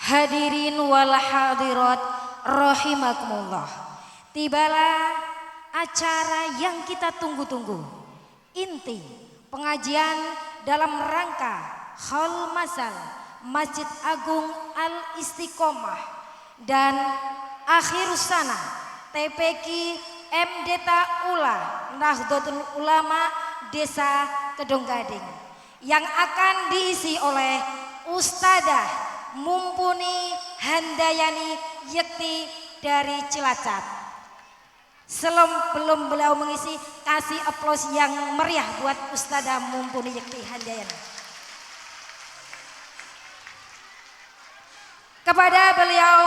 Hadirin wal hadirat rahimakumullah. Tibalah acara yang kita tunggu-tunggu. Inti pengajian dalam rangka Haul Masal Masjid Agung Al Istiqomah dan akhir sana TPQ MDTA Ula Nahdlatul Ulama Desa Kedung Gading yang akan diisi oleh Ustadzah Mumpuni Handayani Yekti dari Cilacap. Sebelum beliau mengisi, kasih aplaus yang meriah buat Ustadzah Mumpuni Yekti Handayani. Kepada beliau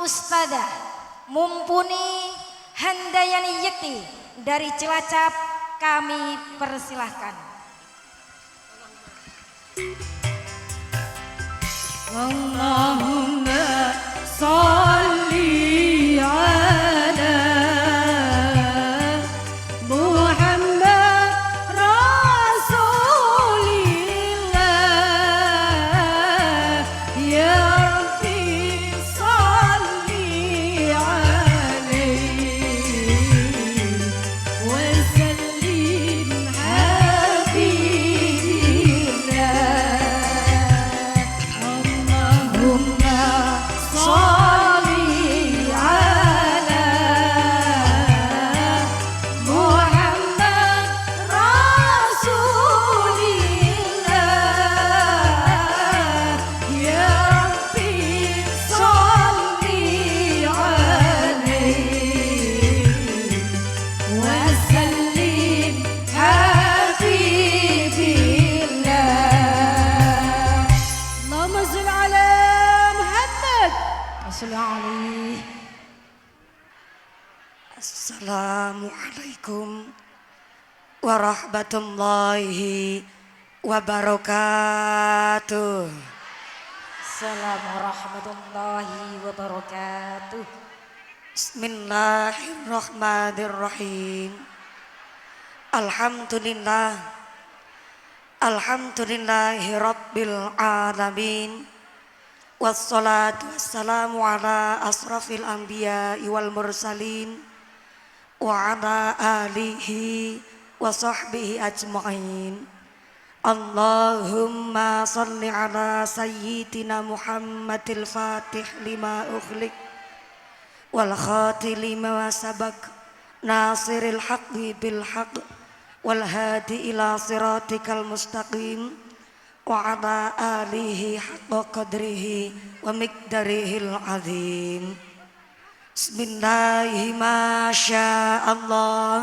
Ustadzah Mumpuni Handayani Yekti dari Cilacap kami persilahkan. Allahumma salli ala Muhammad Rasulillah ya Rabbi salli alaihi wa sallim habibillah. Assalamualaikum warahmatullahi wabarakatuh. Assalamualaikum warahmatullahi wabarakatuh. Bismillahirrahmanirrahim. Alhamdulillah. Alhamdulillahi rabbil alamin. Wassalatu wassalamu ala asrafil anbiya wal mursalin wa ala alihi wa sahbihi ajma'in. Allahumma salli ala sayyidina Muhammadil fatih lima ukhliq wal khatil lima sabaq nasiril haqqi bil haqq wal hadi ila siratikal mustaqim wa ala alihi haqqa qadrihi wa miqdarihil azim. Bismillahi masyaallah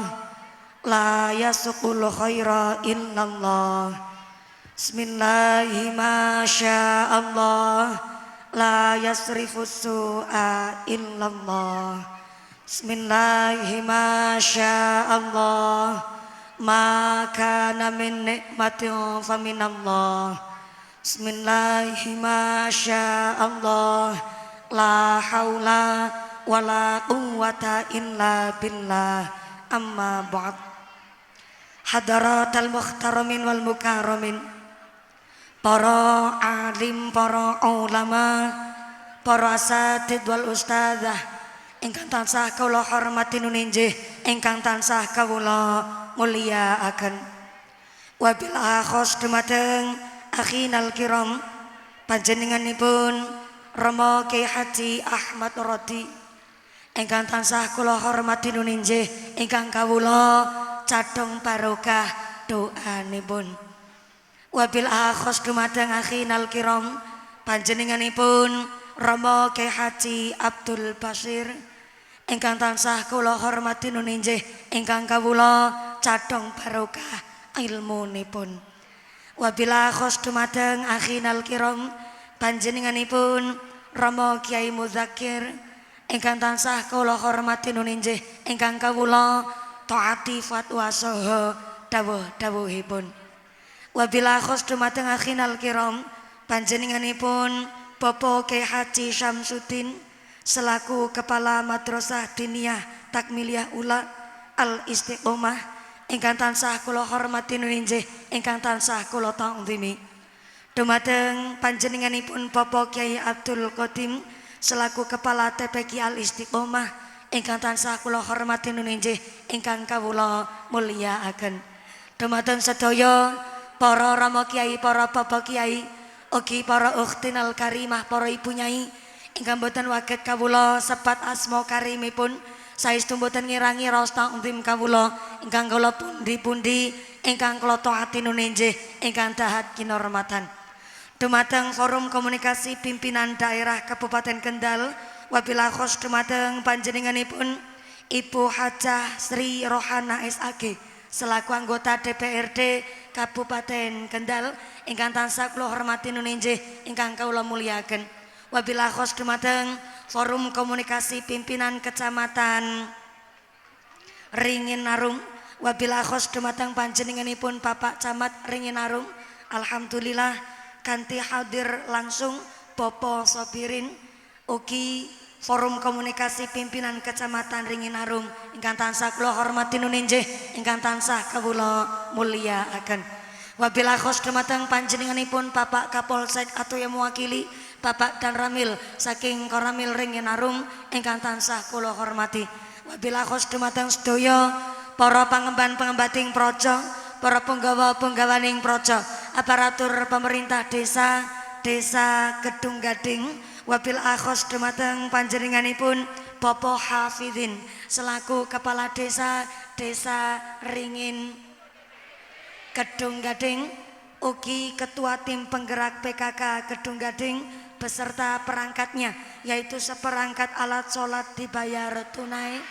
la yasqul khaira illallah. Bismillahi masyaallah la yasrifus su'a illallah. Bismillahi masyaallah ma kana min nikmatin faminallah. Bismillahi masyaallah la haula wala quwwata illa billah. Amma ba'd. Hadaratal muhtaramin wal mukarramin, para alim, para ulama, para asatid wal ustadzah ingkang tansah kawula hormati nuninjih, ingkang tansah kawula mulyakaken. Wabil akhos dumateng akhinal kiram panjenenganipun Rama Kyai Haji Ahmad Rodi ingkang tansah kula hormati nuninjih, ingkang kawula cadhong barokah doanipun. Wabil akhos dumateng akhinal kiram panjenenganipun Rama Kyai Haji Abdul Basir ingkang tansah kula hormati nuninjih, ingkang kawula cadhong barokah ilmunipun. Wabil akhos dumateng akhinal kiram panjenenganipun Rama Kyai Muzakir ingkang tansah kula hormati nuninjih, ingkang kawula taati fatwa saha dawuh-dawuhipun. Wabila khos dumateng akhinal kiram panjenenganipun Bapak Kyai Haji Syamsuddin selaku Kepala Madrasah Diniyah Takmiliyah Ula Al Istiqomah ingkang tansah kula hormati nuninjih, ingkang tansah kula ta'zimi. Dumateng panjenenganipun Bapak Kyai Abdul Qadim selaku Kepala TPQ Al Istiqomah ingkang tansah kula hormati nuninjih ingkang kawula mulyakaken. Dumateng sedaya para rama kiai, para bapak kiai, ugi para ukhtinal karimah, para ibu nyai ingkang boten waget kawula sebat asma karimipun saestu boten ngirangi rasa untim kawula ingkang kula pundi-pundi ingkang kula taati nuninjih ingkang dahat kinurmatan. Dumateng Forum Komunikasi Pimpinan Daerah Kabupaten Kendal, wabillahi khos dumateng panjenenganipun Ibu Hajah Sri Rohana SAG selaku anggota DPRD Kabupaten Kendal ingkang tansah kula hormati nuninjih ingkang kawula mulyakaken. Wabillahi khos dumateng Forum Komunikasi Pimpinan Kecamatan Ringinarung, wabillahi khos dumateng panjenenganipun Bapak Camat Ringinarung. Alhamdulillah kanthi hadir langsung Bapak Sobirin ugi Forum Komunikasi Pimpinan Kecamatan Ringinarung ingkang tansah kula hormati nuninjih ingkang tansah kawula mulyakaken. Wabillahi khos dumateng panjenenganipun Bapak Kapolsek atau yang mewakili Bapak Dan Ramil saking Koramil Ringinarung ingkang tansah kula hormati. Wabillahi khos dumateng sedaya para pangemban-pengembating praja, para penggawa-penggawaning praja, aparatur pemerintah desa Gedung Gading, wabil akhos dumateng panjenenganipun Bapak Hafidin selaku Kepala Desa Ringin Gedung Gading, ugi Ketua Tim Penggerak PKK Gedung Gading beserta perangkatnya yaitu seperangkat alat sholat dibayar tunai.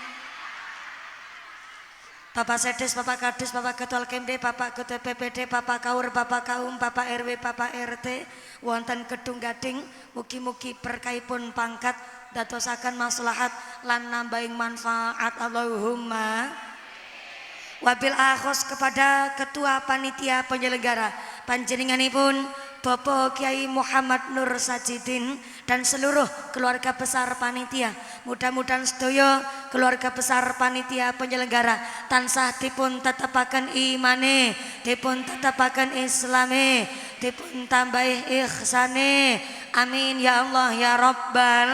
Bapak Sedes, Bapak Kadis, Bapak Ketua Kemde, Bapak Ketua PPD, Bapak Kaur, Bapak Kaum, Bapak RW, Bapak RT wonten Gedung Gading, mugi-mugi berkaipun pangkat dadosaken maslahat lan nambahing manfaat Allahumma. Wabil akhos kepada Ketua Panitia Penyelenggara panjenenganipun Bapak Kiai Muhammad Nur Sajidin dan seluruh keluarga besar panitia. Mudah-mudahan sedaya keluarga besar panitia penyelenggara tansah dipun tetepaken imane, dipun tetepaken islame, dipun tambahi ihsane. Amin ya Allah ya Rabbal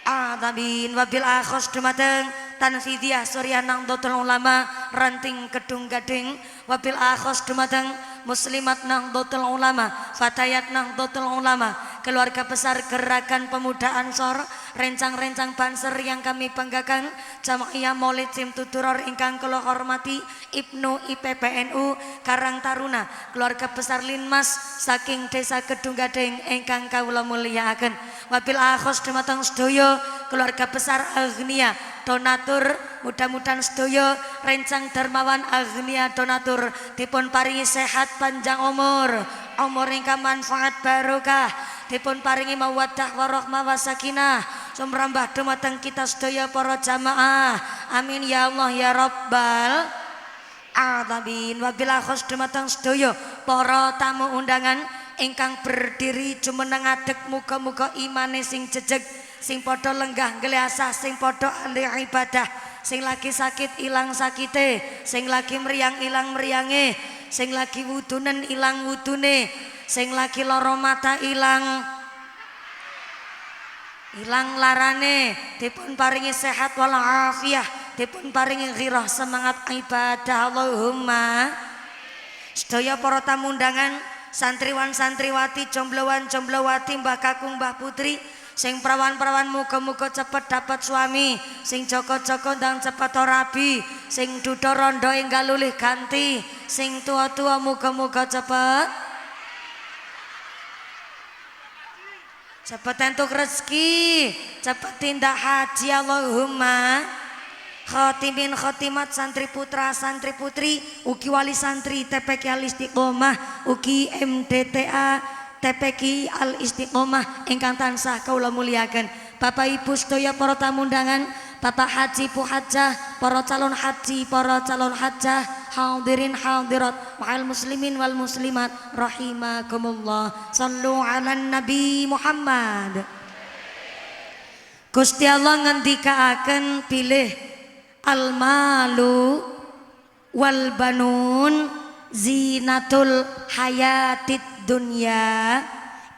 alamin. Wabil akhos dumateng Tanfidiyah Surya Nahdlatul Ulama Ranting Gedung Gading, wabil akhos dumateng Muslimat Nahdlatul Ulama, Fatayat Nahdlatul Ulama, keluarga besar Gerakan Pemuda Ansor, rencang-rencang Banser yang kami banggakan, Jamaiyah Maulid Simtuturor ingkang kula hormati, Ibnu IPPNU Karang Taruna, keluarga besar Linmas saking Desa Gedung Gading ingkang kawula mulyakaken. Wabil akhos dumateng sedaya keluarga besar Agnia donatur, mudah-mudahan sedaya rencang dermawan Agnia donatur dipun paringi sehat panjang umur ingkang manfaat barokah, dipun paringi mawaddah warahmah wasakinah sumrambah dumateng kita sedaya para jamaah. Amin ya Allah ya Rabbal alamin. Wabillahi khos dumateng sedaya para tamu undangan ingkang berdiri jumeneng ngadeg, muga-muga imane sing jejeg, sing padha lenggah ngliasah, sing padha ahli ibadah, sing lagi sakit ilang sakite, sing lagi meriang ilang meriange, sing lagi wudunen ilang wudune, sing lagi lara mata ilang larane, dipun paringi sehat wal afiyah, dipun paringi ghirah semangat ibadah Allahumma. Sedaya para tamu undangan, santriwan santriwati, jomblowan jomblowati, mbah kakung mbah putri, sing perawan-perawan muga-muga cepet dapat suami, sing joko-joko ndang cepet rabi, sing duda rondo enggal lulih ganti, sing tua-tua muga-muga cepet entuk rezeki, cepet tindak haji Allahumma. Khotimin khotimat, santri putra santri putri, ugi wali santri TPQ Al Istiqomah, ugi MDTA TPQ Al Istiqomah ingkang tansah kaula mulyakaken. Bapak Ibu sedaya para tamu undangan, Bapak Haji Bu Hajah, para calon haji, para calon hajah, hadirin hadirat, wal muslimin wal muslimat rahimakumullah. Sallu ala Nabi Muhammad. Gusti Allah ngendikaaken pilih al-malu wal banun zinatul hayatid dunya,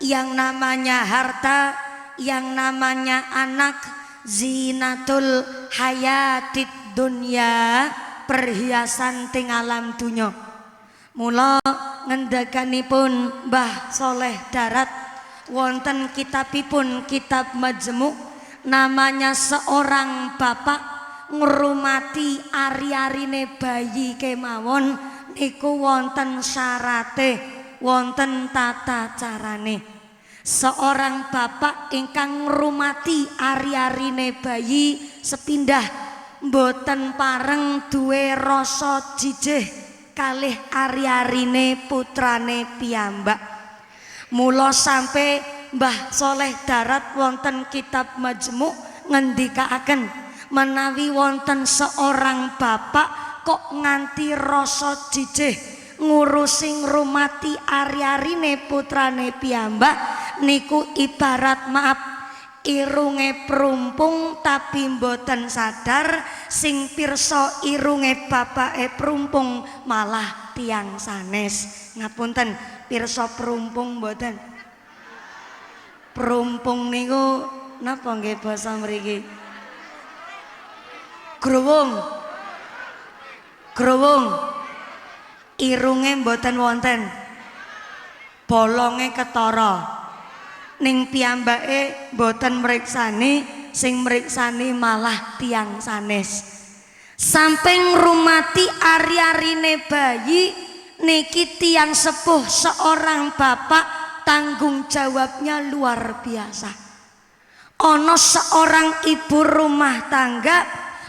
yang namanya harta, yang namanya anak, zinatul hayatid dunya, perhiasan ting alam dunya. Mula ngendakanipun Mbah Soleh Darat wonten kitabipun kitab Majmu', namanya seorang bapak ngrumati ari-arine bayi kemawon niku wonten syarate, wonten tata carane. Seorang bapak ingkang ngrumati ari-arine bayi sepindah mboten pareng duwe rasa jijih kalih ari-arine putrane piyambak. Mula sampai Mbah Soleh Darat wonten kitab Majmu' ngendikaaken menawi wonten seorang bapak kok nganti rasa jijih ngurusi ngrumati ari-arine putrane piyambak niku ibarat maaf irunge perumpung tapi mboten sadar, sing pirsa irunge bapake perumpung malah tiang sanes. Ngapunten, pirsa perumpung mboten? Perumpung niku napa nggih basa mriki? Growong, growong, irunge mboten wonten, bolonge ketara, ning piyambake mboten mriksani, sing mriksani malah tiang sanes. Sampai ngrumati ari-arine bayi niki tiang sepuh seorang bapak tanggung jawabnya luar biasa. Ono seorang ibu rumah tangga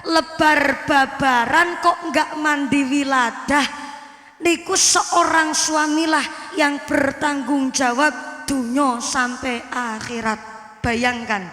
lebar babaran kok nggak mandi wiladah, niku seorang suamilah yang bertanggung jawab dunya sampai akhirat. Bayangkan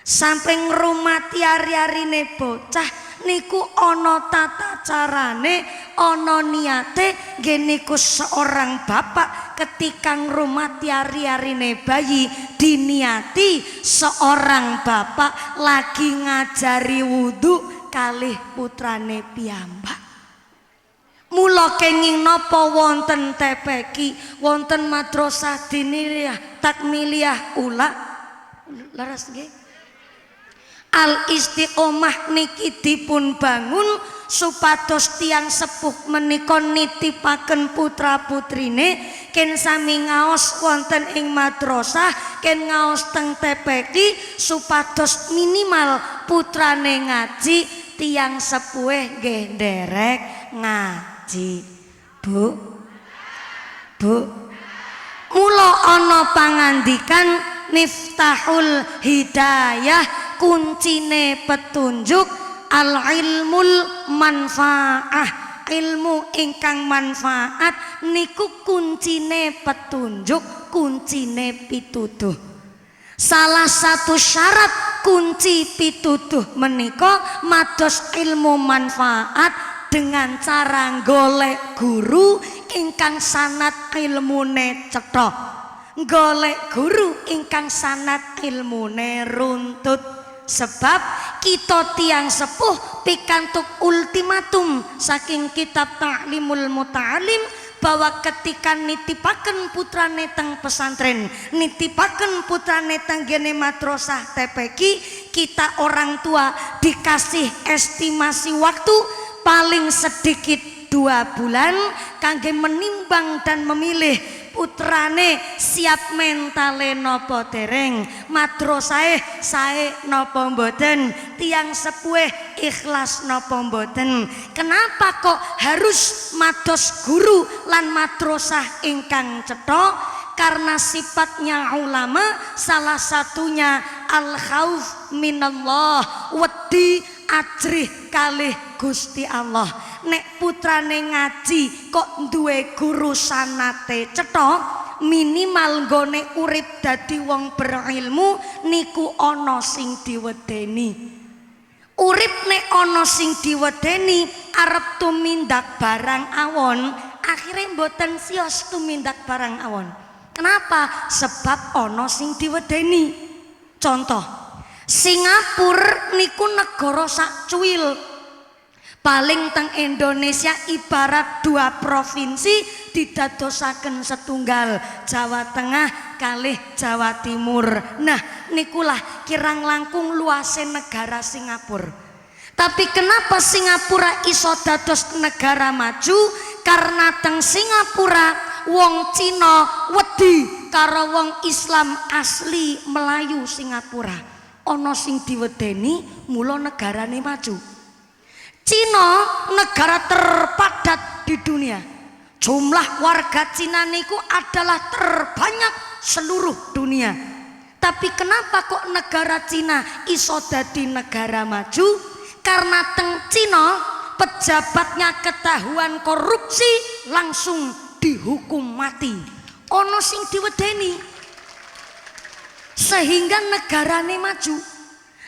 sampai ngrumati ari-arine bocah niku ono tata carane, ono niate. Geniku seorang bapak ketika ngrumati ari-arine bayi diniati seorang bapak lagi ngajari wudhu kalih putrane piyambak. Mula kenging napa wonten TPQ, wonten madrasah diniyah takmiliyah ula laras nggih. Al Istiqomah niki dipun bangun supados tiang sepuh menika nitipaken putra putrine ken sami ngaos wonten ing madrasah, ken ngaos teng TPQ supados minimal putrane ngaji, tiang sepuhe nggih nderek ngaji. Bu, mula ana pangandikan miftahul hidayah, kuncine petunjuk, al ilmul manfaah, ilmu ingkang manfaat niku kuncine petunjuk, kuncine pituduh. Salah satu syarat kunci pituduh menika mados ilmu manfaat dengan cara golek guru ingkang sanad ilmune cetha, golek guru ingkang sanad ilmune runtut. Sebab kita tiang sepuh pikantuk ultimatum saking kitab Ta'limul Muta'alim bahwa ketika nitipaken putrane teng pesantren, nitipaken putrane teng gene madrasah TPQ, kita orang tua dikasih estimasi waktu paling sedikit 2 bulan kangge menimbang dan memilih putrane siap mentale napa dereng, madrasahe sae napa mboten, tiang sepuhe ikhlas napa mboten. Kenapa kok harus mados guru lan madrasah ingkang cetha? Karena sifatnya ulama salah satunya al khauf minallah, wedi ajrih kalih Gusti Allah. Nek putrane ngaji kok duwe guru sanate cetha, minimal nggone urip dadi wong berilmu niku ana sing diwedeni. Urip nek ana sing diwedeni arep tumindak barang awon, akhire mboten sios tumindak barang awon. Kenapa? Sebab ana sing diwedeni. Contoh, Singapura niku negara sak cuwil. Paling teng Indonesia ibarat dua provinsi didadosaken setunggal, Jawa Tengah kalih Jawa Timur. Nah nikulah kirang langkung luase negara Singapura. Tapi kenapa Singapura iso dados negara maju? Karena teng Singapura wong Cina wedi karo wong Islam asli Melayu Singapura. Ana sing diwedeni mula negarane maju. Cina negara terpadat di dunia. Jumlah warga Cina niku adalah terbanyak seluruh dunia. Tapi kenapa kok negara Cina iso dadi negara maju? Karena teng Cina pejabatnya ketahuan korupsi langsung dihukum mati. Ono sing diwedeni sehingga negarane maju.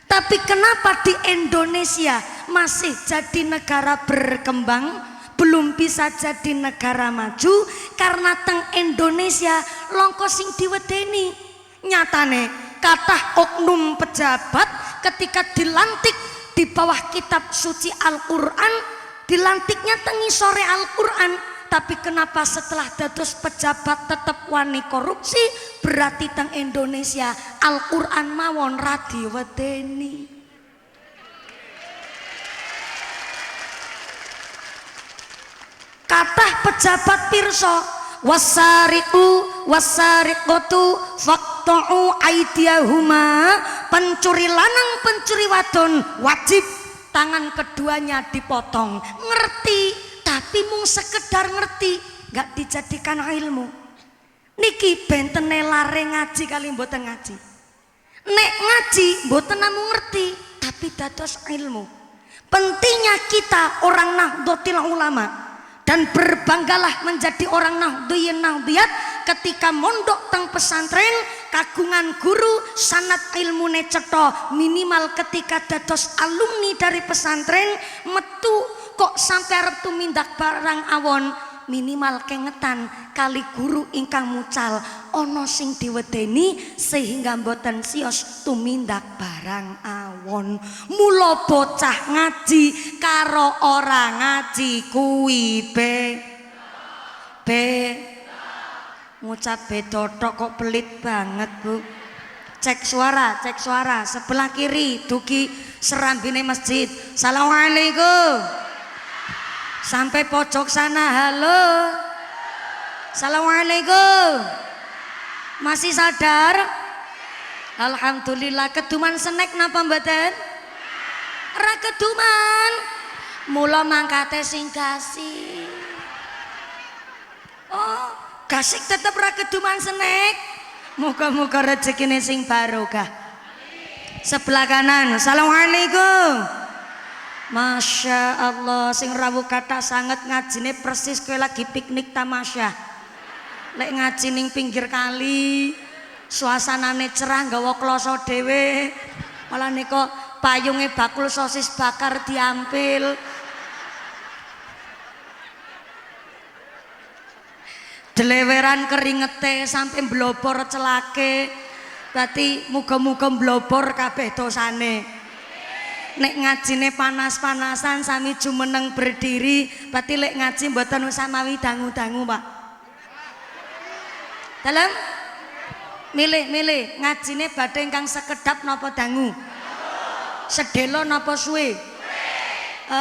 Tapi kenapa di Indonesia masih jadi negara berkembang, belum bisa jadi negara maju? Karena teng Indonesia longko sing diwedeni. Nyatane kathah oknum pejabat ketika dilantik di bawah kitab suci Al-Quran, dilantiknya tengi sore Al-Quran. Tapi kenapa setelah dados pejabat tetap wani korupsi? Berarti teng Indonesia Al-Quran mawon radi wedeni. Kathah pejabat pirsa, wasariqu wasariqatu faqta'u aydiyahuma, pencuri lanang pencuri wadon wajib tangan keduanya dipotong. Ngerti, tapi mung sekedar ngerti, gak dijadikan ilmu. Niki bentene lare ngaji kali mboten ngaji. Nek ngaji mboten namung ngerti, tapi dados ilmu. Pentingnya kita orang Nahdlatul Ulama dan berbanggalah menjadi orang Nahdliyat ketika mondok teng pesantren kagungan guru sanad ilmune cetha, minimal ketika dados alumni dari pesantren metu kok sampai arep tumindak barang awon, minimal kengetan kali guru ingkang mucal ono sing diwedeni sehingga mboten sios tumindak barang awon. Mula bocah ngaji karo ora ngaji kuwi be ngucap beda tok kok pelit banget Bu. Cek suara sebelah kiri dugi serambine masjid. Assalamualaikum. Sampai pojok sana, halo. Assalamualaikum. Masih sadar? Alhamdulillah. Keduman snack napa mboten? Ora keduman. Mula mangkate sing gasik. Oh, gasik tetep ora keduman snack. Muga-muga rezekine sing barokah. Sebelah kanan. Assalamualaikum. Masya Allah, sing rawuh kata sangat ngajine persis kayak lagi piknik tamasya. Lek ngaji ning pinggir kali, suasanane cerah nggawa kloso dhewe. Malah nika payunge bakul sosis bakar diampil. Deleweran keringete sampai blobor celake. Berarti muga-muga blobor kabeh dosane. Nek ngajine panas-panasan sami jumeneng berdiri, berarti lek ngaji mboten usah mawi dangu-dangu, Pak. Dalem milih ngajine badhe ingkang sekedap napa dangu? Sedelo napa suwe?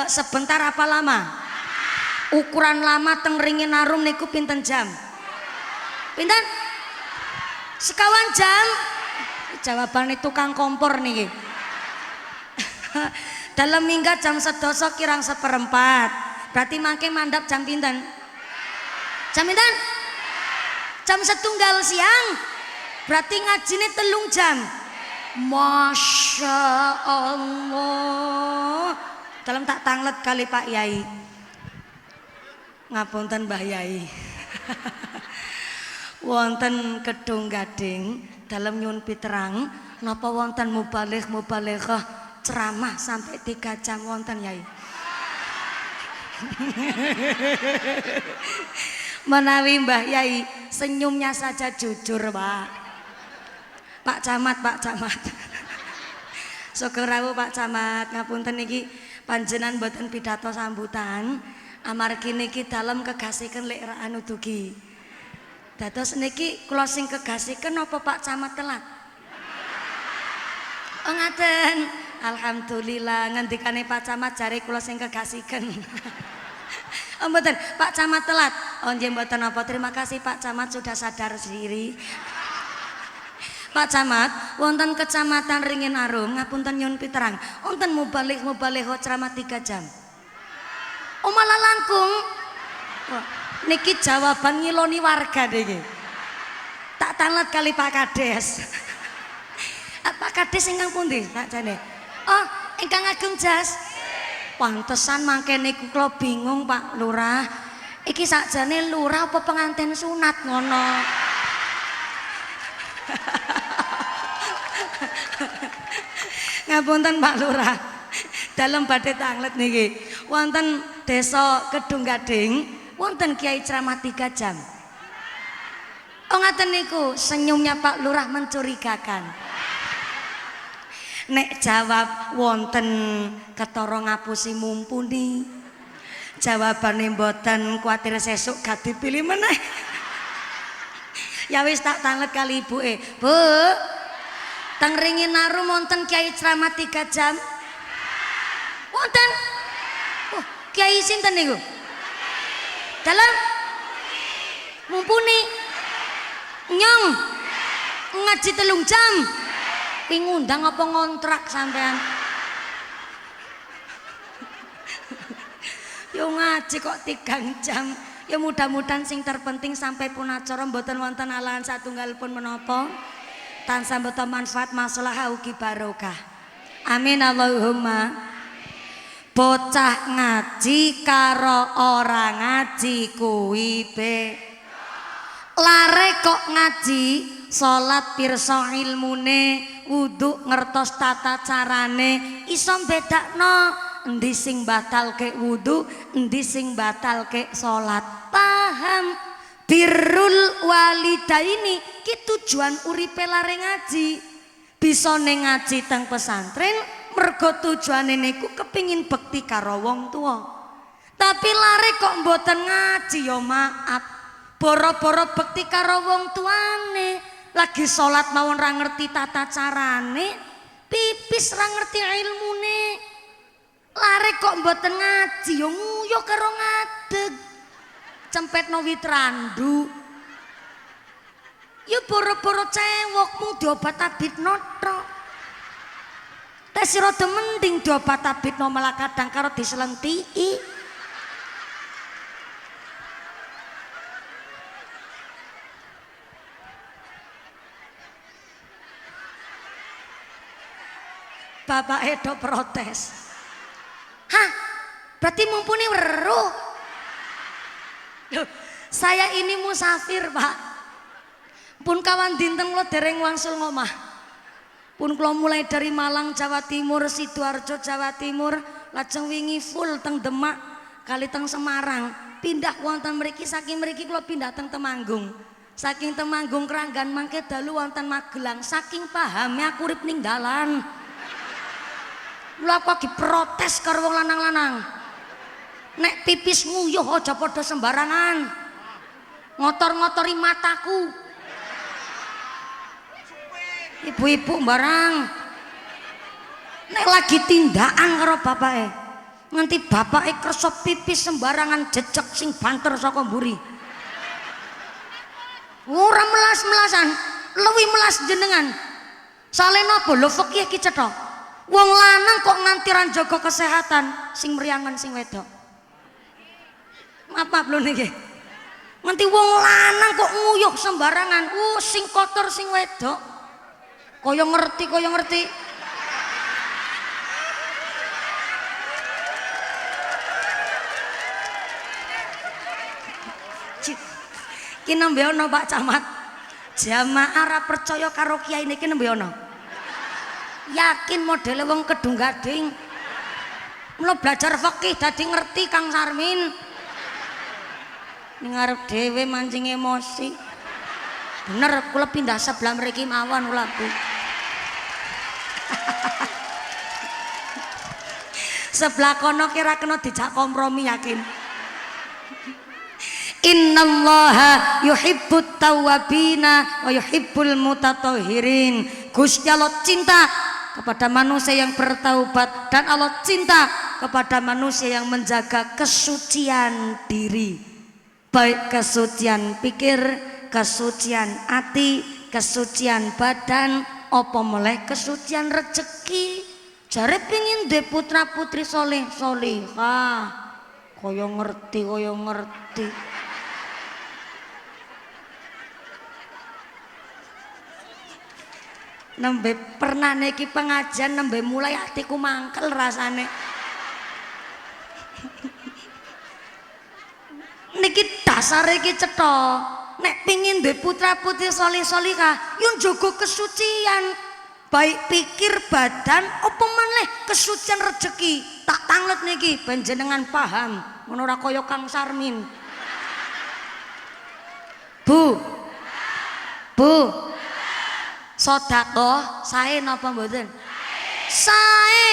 Sebentar apa lama? Ukuran lama teng ringin arum niku pinten jam? Pinten? Sekawan jam? Jawabane tukang kompor niki. Dalam minggat jam 12 kirang 1/4. Berarti mangke mandap jam pinten? Jam pinten? Jam 1 siang. Berarti ngajine 3 jam. Masya Allah. Dalam tak tanglet kali Pak Yai. Ngapunten Mbah Yai. Wonten Kedung Gading dalam nyun piterang napa wonten mubalighah ceramah sampai 3 jam wonten Yai. Menawi Mbah Yai senyumnya saja jujur Pak. Pak Camat. Syukur rawuh Pak Camat, ngapunten niki Panjenengan boten pidato sambutan amargi niki dalem kegasihken lek anu dugi. Dados niki kula sing kegasihken apa Pak Camat telat? Oh ngaten. Alhamdulillah ngendikane Pak Camat jare kula sing kegasihken. Oh mboten, Pak Camat telat. Oh nggih mboten apa. Terima kasih Pak Camat sudah sadar diri. Pak Camat, wonten Kecamatan Ringin Arum, ngapunten nyuwun piterang. Wonten mubalih ceramah 3 jam. Oh malah langkung. Wah, niki jawaban ngiloni warga niki. Tak talet kali Pak Kades. Pak Kades ingkang pundi sakjane? Oh, ingkang Ageng Jas. Pantesan mangke niku kula bingung Pak Lurah. Iki sakjane lurah apa pengantin sunat ngono. Ngapunten Pak Lurah. Dalem badhe tanglet niki. Wonten Desa Kedung Gading, wonten kiai ceramah 3 jam. Oh ngaten niku, senyumnya Pak Lurah mencurigakan. Nek jawab wonten ketara ngapusi mumpuni. Jawabane mboten kuwatir sesuk gak dipilih meneh. Ya wis tak tanglet kali ibuke. Bu, teng Ringin Arum wonten kiai ceramah 3 jam. Wonten. Oh, kiai sinten niku? Dalam mumpuni. Nyong. Ngaji 3 jam. Kuwi ngundang apa ngontrak sampean? Yo ngaji kok 3 jam. Ya mudah-mudahan sing terpenting sampai pun acara mboten wonten alahan satunggal pun menapa. Tansah mboten manfaat maslahah ugi barokah. Amin Allahumma. Bocah ngaji karo ora ngaji kuwi beda. Lare kok ngaji, salat pirsa ilmune, wudu ngertos tata carane, iso bedakno endi sing batalke wudu, endi sing batalke salat. Paham? Birrul walidaini ki tujuan uripe lare ngaji. Bisa ning ngaji teng pesantren mergo tujuane niku kepingin bekti karo wong tua. Tapi lare kok mboten ngaji ya maaf. Boro-boro bekti karo wong tuane, lagi salat mawon ra ngerti tata carane, pipis ra ngerti ilmune. Lare kok mboten ngaji ya nguyo karo ngadeg. Cempetno wit randu. Ya boro-boro cewek mung diobat tabitno tok. Tes sira mending diobat tabitno malah kadang karo diselentiki. Bapak Edo protes. Hah? Berarti mumpuni weruh. Loh, saya ini musafir, Pak. Pun kawan dinten lo dereng wangsul ngomah. Pun kula mulai dari Malang Jawa Timur, Sidoarjo Jawa Timur, lajeng wingi full teng Demak, kali teng Semarang. Pindah wonten mriki, saking mriki kula pindah teng Temanggung. Saking Temanggung Kranggan mangke dalu wonten Magelang. Saking pahame aku urip ning dalan. Lha kok diprotes karo wong lanang-lanang. Nek pipis nguyuh aja padha sembarangan. Ngotor-ngotori mataku. Ibu-ibu barang. Nek lagi tindakan karo bapake. Nganti bapake kersa pipis sembarangan jejeg sing banter saka mburi. Ora melas-melasan, luwih melas jenengan. Sale napa lho fikih ki cetha. Wong lanang kok nganti ra njaga kesehatan, sing mriangen sing wedok. Maaf lho niki. Nganti wong lanang kok nguyuh sembarangan, sing kotor sing wedok. Kaya ngerti. Ki nembe ana Pak Camat. Jamaah ra percaya karo kiai niki nembe ana. Yakin modele wong Kedung Gading. Mula belajar fikih dadi ngerti Kang Sarmin. Ning arep dhewe mancing emosi. Bener kula pindah sebelah mriki mawon kula Bu. sebelah kono kira kena dijak kompromi yakin. Innallaha yuhibbut tawwabina wa yuhibbul mutatahhirin. Gusti Allah cinta kepada manusia yang bertaubat dan Allah cinta kepada manusia yang menjaga kesucian diri, baik kesucian pikir, kesucian hati, kesucian badan, apa meleh kesucian rezeki. Jare pengin de putra putri soleh solihah, kaya ngerti. Nembe pernah niki pengajian nembe mulai hatiku mangkel rasane. Niki dasar iki cetha. Nek pingin duwe putra putri solih solihah, yo njogo kesucian, baik pikir badan, apa maneh kesucian rezeki. Tak tanglet niki ben jenengan paham, ngono ora kaya Kang Sarmin. Bu. Sedekah sae napa mboten? Sae,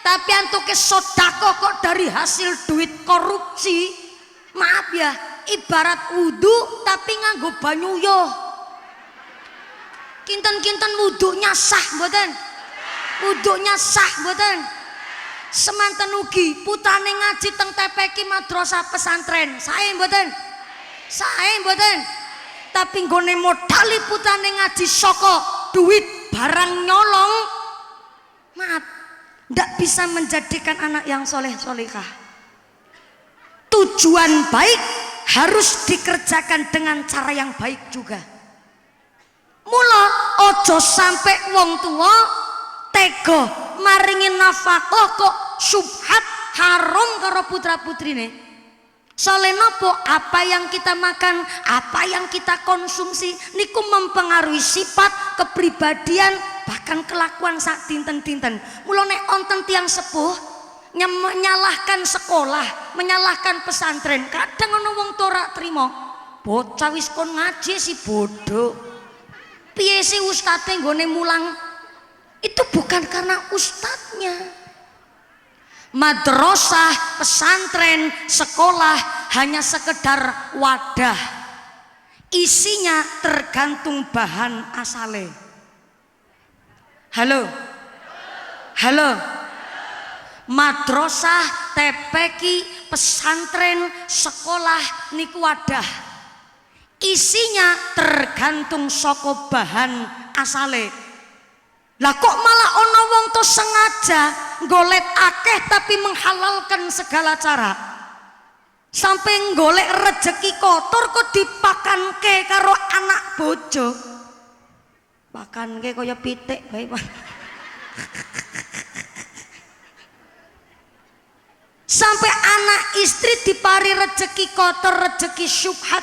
tapi antuke sedekah kok dari hasil duit korupsi. Maaf ya, ibarat wudu tapi nganggo banyu yo. Kinten-kinten wudunya sah mboten? Wudunya sah mboten? Semanten ugi putane ngaji teng TPQ madrasah pesantren. Sae mboten? Sae mboten? Tapi nggone modali putane ngaji saka duit barang nyolong, maaf, ndak bisa menjadikan anak yang soleh solehah. Tujuan baik harus dikerjakan dengan cara yang baik juga. Mula ojo sampai wong tua tega maringi nafkah kok subhat haram karo putra putrine. Soalnya nopo, apa yang kita makan, apa yang kita konsumsi niku mempengaruhi sifat, kepribadian, bahkan kelakuan sak dinten-dinten. Mula nek onten tiang sepuh menyalahkan sekolah, menyalahkan pesantren, kadang ono wong tora trimo. Bocah wis kon ngaji si bodoh. Piye si ustadze nggone mulang? Itu bukan karena ustadznya. Madrasah, pesantren, sekolah hanya sekedar wadah. Isinya tergantung bahan asale. Halo. Madrasah, TPQ, pesantren, sekolah niku wadah. Isinya tergantung saka bahan asale. Lah kok malah ono wong to sengaja golek akeh tapi menghalalkan segala cara. Sampai golek rezeki kotor kok dipakanke karo anak bojo. Pakanke kaya pitik bae. Sampai anak istri dipari rezeki kotor, rezeki syubhat.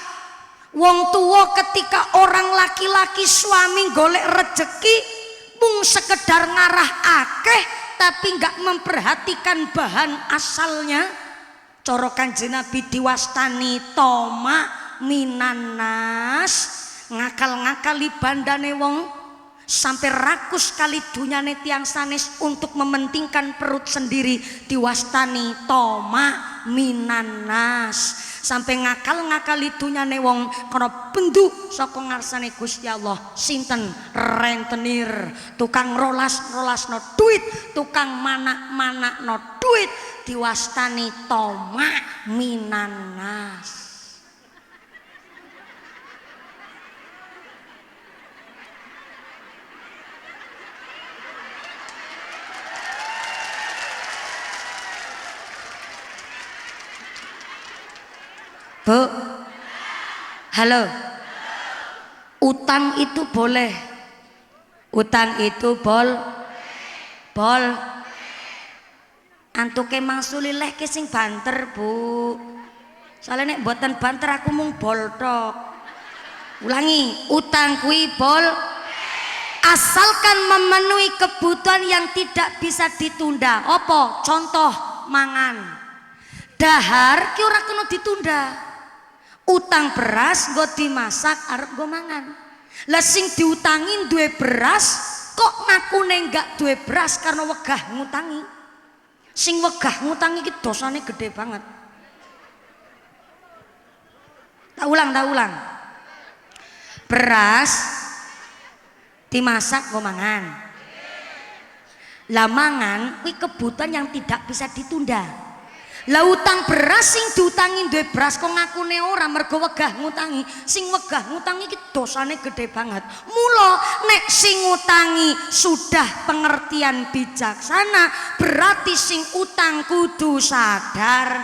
Wong tua ketika orang laki-laki suami golek rezeki mung sekedar ngarah akeh tapi nggak memperhatikan bahan asalnya. Cara Kanjeng Nabi diwastani toma minanas, ngakal-ngakali bandane wong sampai rakus kali dunyane tiang sanes untuk mementingkan perut sendiri. Diwastani toma minanas, sampai ngakal-ngakali dunyane wong karena bendu saka ngarsane Gusti Allah. Sinten? Rentenir, tukang rolas-rolasno duit, tukang manak-manakno duit, diwastani toma minanas. Bu, halo. Utang itu boleh. Utang itu bol. Antuke mangsulileh ke sing banter, Bu. Soalnya nek mboten banter aku mung bol tok. Ulangi, utang kuwi bol. Asalkan memenuhi kebutuhan yang tidak bisa ditunda. Apa? Contoh mangan. Dahar ki ora kena ditunda. Utang beras nggo dimasak arep nggo mangan. Lah sing diutangi duwe beras kok ngakune enggak duwe beras karena wegah ngutangi. Sing wegah ngutang iki dosane gede banget. Tak ulang. Beras dimasak nggo mangan. Lah mangan kuwi kebutuhan yang tidak bisa ditunda. Lah utang beras sing diutangi duwe beras kok ngakune ora mergo wegah ngutangi. Sing wegah ngutangi iki dosane gede banget. Mula nek sing ngutangi sudah pengertian bijaksana, berarti sing utang kudu sadar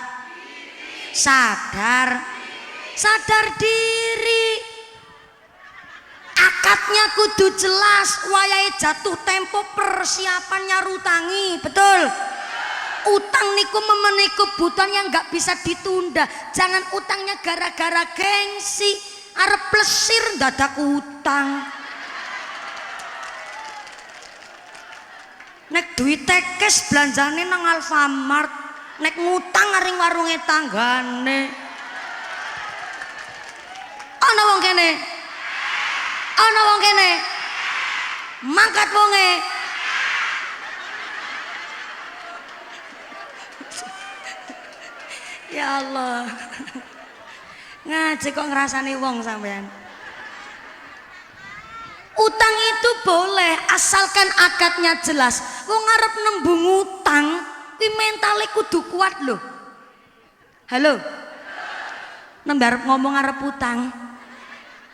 diri. Akadnya kudu jelas, wayahe jatuh tempo persiapan nyarutangi, betul? Utang niku memenuhi kebutuhan yang nggak bisa ditunda. Jangan utangnya gara-gara gengsi, arep plesir dadak utang. Nek duit tekes belanjane nang Alfamart, nek ngutang aring warunge tanggane. Ana wong kene, mangkat wonge. Ya Allah, ngaji kok ngerasani wong sampean. Utang itu boleh asalkan akadnya jelas. Wong ngarep nembung utang, kuwi mentale kudu kuat lho. Halo, nembe arep ngomong arep utang,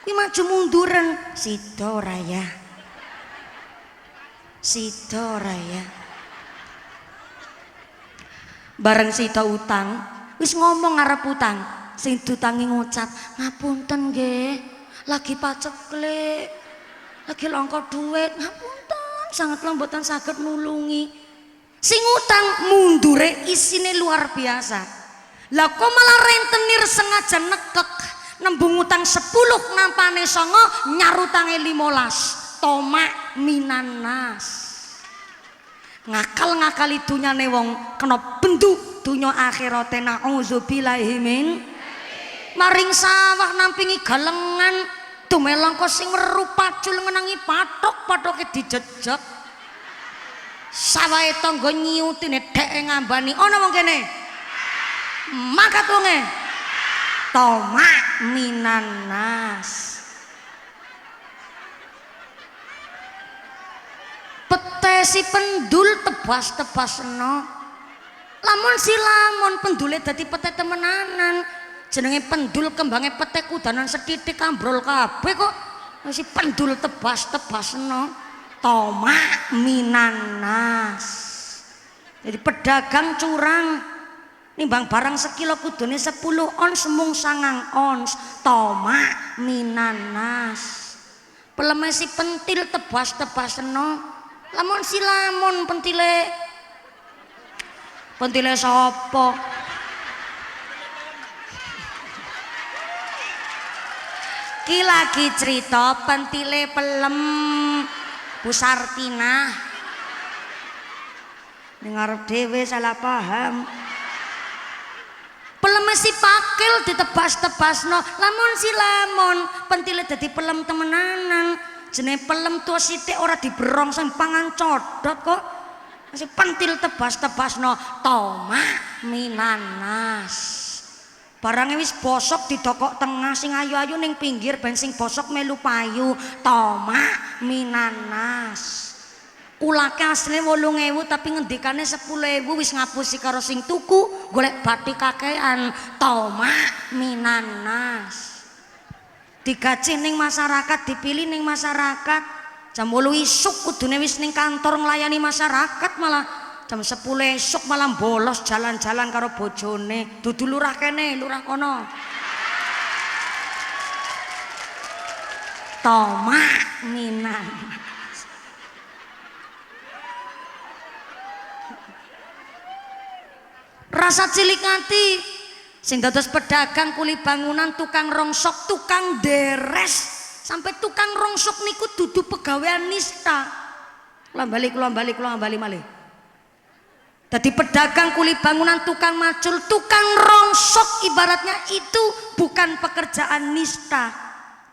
kuwi maju munduren. Sida ora ya? Bareng sida utang, wis ngomong arep utang, sing diutangi ngucap, ngapunten nggih, lagi paceklik, lagi langka duit, ngapunten, sangat lembutan saged nulungi. Sing utang mundure isine luar biasa. Lah kok malah rentenir sengaja nekek, nembung utang 10 nampane 9, nyarutange 15. Tomak minanas. Ngakali dunyane wong kena bendu dunya akhirate nauzubillahi min. Maring sawah nampingi galengan dumelang kok sing weru pacul ngenangi pathok-pathoke dijejeg. Sawahe tangga nyiutine dheke ngambani. Ana wong kene. Mangkat wonge. Tomak minanas. Petesi pendul tebas-tebasno. Lamun silamun pendule dadi pete temenanan. Jenenge pendul kembange pete kudanan setitik ambrol kabeh kok masih pendul tebas-tebasno. Tomak minanas. Jadi pedagang curang nimbang barang sekilo kudune 10 ons mung 9 ons. Tomak minanas. Peleme si pentil tebas-tebasno. Lamun silamun pentile sapa? Ki lagi cerita pentile pelem Bu Sartina. Ning arep dhewe salah paham. Peleme si pakil ditebas-tebasno. Lamun silamun pentile dadi pelem temenanan. Jenenge pelem tua sithik ora diberong sing pangan codot kok. Masih pentil tebas-tebasno. Tomak minanas. Barangnya wis bosok didokok tengah, sing ayu-ayu ning pinggir ben sing bosok melu payu. Tomak minanas. Kulake asline 8.000 tapi ngendikane 10.000 wis ngapusi karo sing tuku, golek bathik kakean. Tomak minanas. Digaji ning masyarakat, dipilih ning masyarakat. Jam 8 isuk kudune wis ning kantor nglayani masyarakat, malah jam 10 esuk malah bolos jalan-jalan karo bojone. Dudu lurah kene, lurah kono. Tomak minanas. Rasa cilik ati sing dados pedagang kuli bangunan, tukang rongsok, tukang deres, sampai tukang rongsok niku dudu pegawean nista. Kula bali malih. Dadi pedagang kuli bangunan, tukang macul, tukang rongsok ibaratnya itu bukan pekerjaan nista.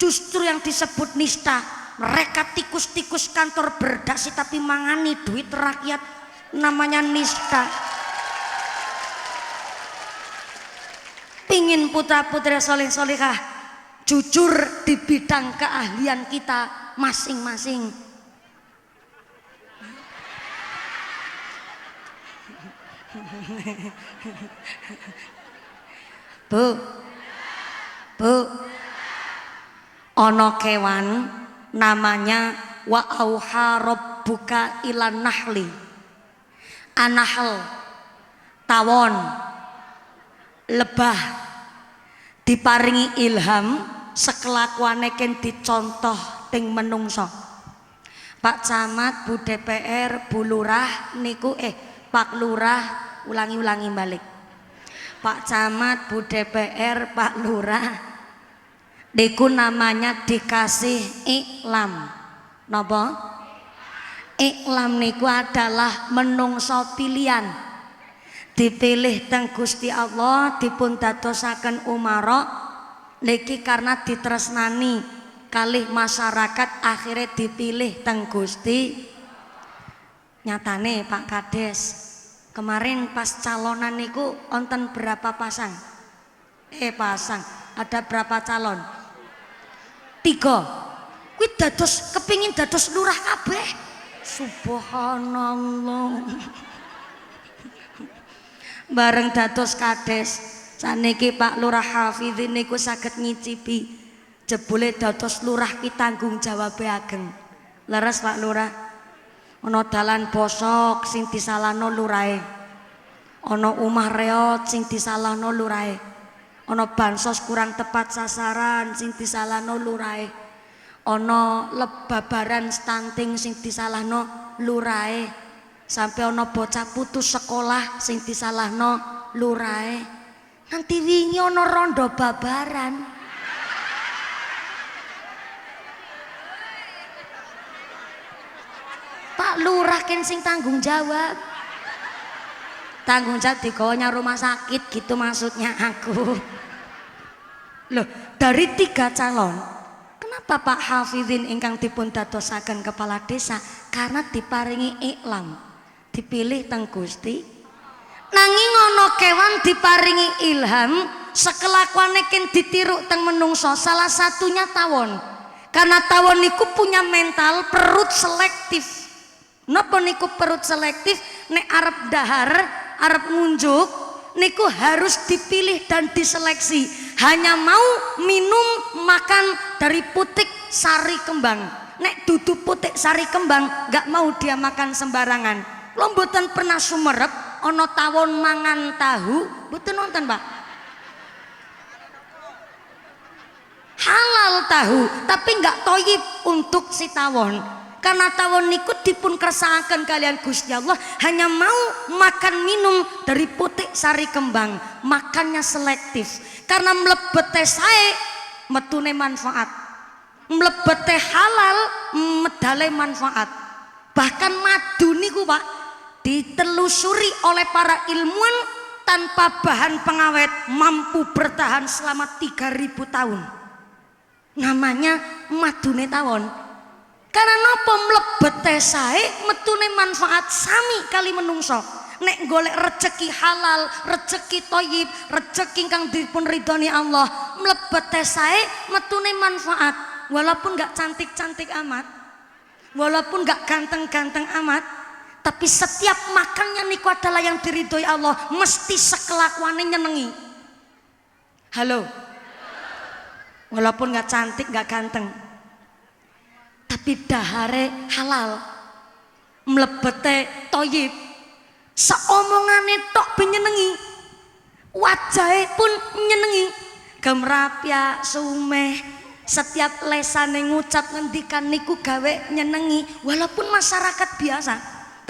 Justru yang disebut nista, mereka tikus-tikus kantor berdasi tapi mangani duit rakyat, namanya nista. Pingin putra-putri soleh solehah jujur di bidang keahlian kita masing-masing. Bu, ono kewan namanya wa auha rabbuka ilan nahli. Anahl, tawon, lebah diparingi ilham sekelakuane ken dicontoh ting menungso. Pak Camat, Bu DPR, Bu Lurah niku Pak Lurah, ulangi balik. Pak Camat, Bu DPR, Pak Lurah niku namanya dikasih iklam. Napa? Iklam niku adalah menungso pilihan. Dipilih teng Gusti Allah dipun dadosaken umara niki karena ditresnani kalih masyarakat akhirnya dipilih teng Gusti. Nyatane Pak Kades kemarin pas calonan niku onten berapa pasang? Pasang ada berapa calon? 3. Kuwi dados kepingin dados lurah kabeh. Subhanallah. Bareng dados kades saniki Pak Lurah Hafidhin niku saged ngicipi jebule dados lurah ki tanggung jawabe ageng. Leres Pak Lurah. Ana dalan bosok sing disalahno lurahe. Ana omah reot sing disalahno lurahe. Ana bansos kurang tepat sasaran sing disalahno lurahe. Ana lebabaran stunting sing disalahno lurahe. Sampai ana bocah putus sekolah sing disalahno lurahe. Nanti wingi ana rondo babaran. Pak Lurah ken sing tanggung jawab. Tanggung jawab digonya rumah sakit gitu maksudnya aku. Loh, dari 3 calon, kenapa Pak Hafidhin ingkang dipun dadosaken kepala desa? Karena diparingi iklam, dipilih teng Gusti. Nanging ana kewan diparingi ilham, sekelakuane ken ditiru teng menungso, salah satunya tawon. Karena tawon niku punya mental perut selektif. Napa niku perut selektif? Nek arep dahar, arep ngunjuk niku harus dipilih dan diseleksi. Hanya mau minum makan dari putik sari kembang. Nek dudu putik sari kembang gak mau dia makan sembarangan. Lo mboten pernah sumerep ana tawon mangan tahu, mboten nonton Pak. Halal tahu tapi gak toyib untuk si tawon. Karena tawon niku dipun kersakaken kalian Gusti Allah hanya mau makan minum dari putik sari kembang, makannya selektif. Karena mlebete sae metune manfaat, mlebete halal medale manfaat. Bahkan madu niku Pak ditelusuri oleh para ilmuwan tanpa bahan pengawet mampu bertahan selama 3000 tahun. Namanya madune tawon. Karena nopo mlebete sae metune manfaat sami kali menungso. Nek golek rezeki halal, rezeki toyib, rezeki kang dipun ridhoni Allah, mlebete sae metune manfaat. Walaupun gak cantik-cantik amat, walaupun gak ganteng-ganteng amat, tapi setiap makannya niku adalah yang diridhoi Allah, mesti sekelakuane nyenengi. Halo. Walaupun gak cantik, gak ganteng, tapi dahare halal, mlebete toyib, seomongane tok benyenengi, wajahe pun nyenengi, gemrapya sumeh, setiap lesane ngucap ngendikan niku gawe nyenengi. Walaupun masyarakat biasa,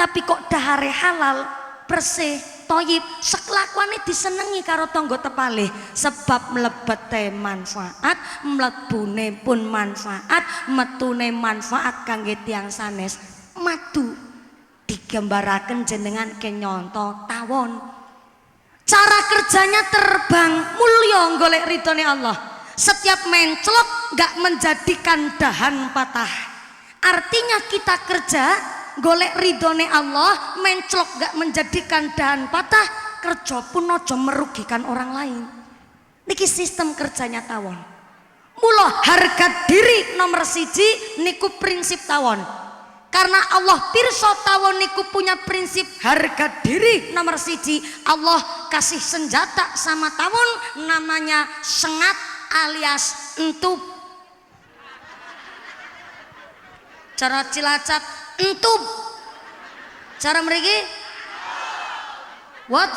tapi kok dahare halal, bersih, toyib, sekelakuane disenengi karo tangga tepalih. Sebab mlebete manfaat, mlebune pun manfaat, metune manfaat kangge tiyang sanes. Madu digambaraken jenengan kenyonto tawon. Cara kerjanya terbang, mulya golek ridhone Allah. Setiap menclok gak menjadikan dahan patah. Artinya kita kerja golek ridhone Allah, menclok gak menjadikan dahan patah, kerja pun ojo merugikan orang lain. Niki sistem kerjanya tawon. Mula harga diri nomor siji niku prinsip tawon. Karena Allah pirsa tawon niku punya prinsip harga diri nomor siji. Allah kasih senjata sama tawon namanya sengat alias entub. Cara Cilacap entub. Cara mriki what?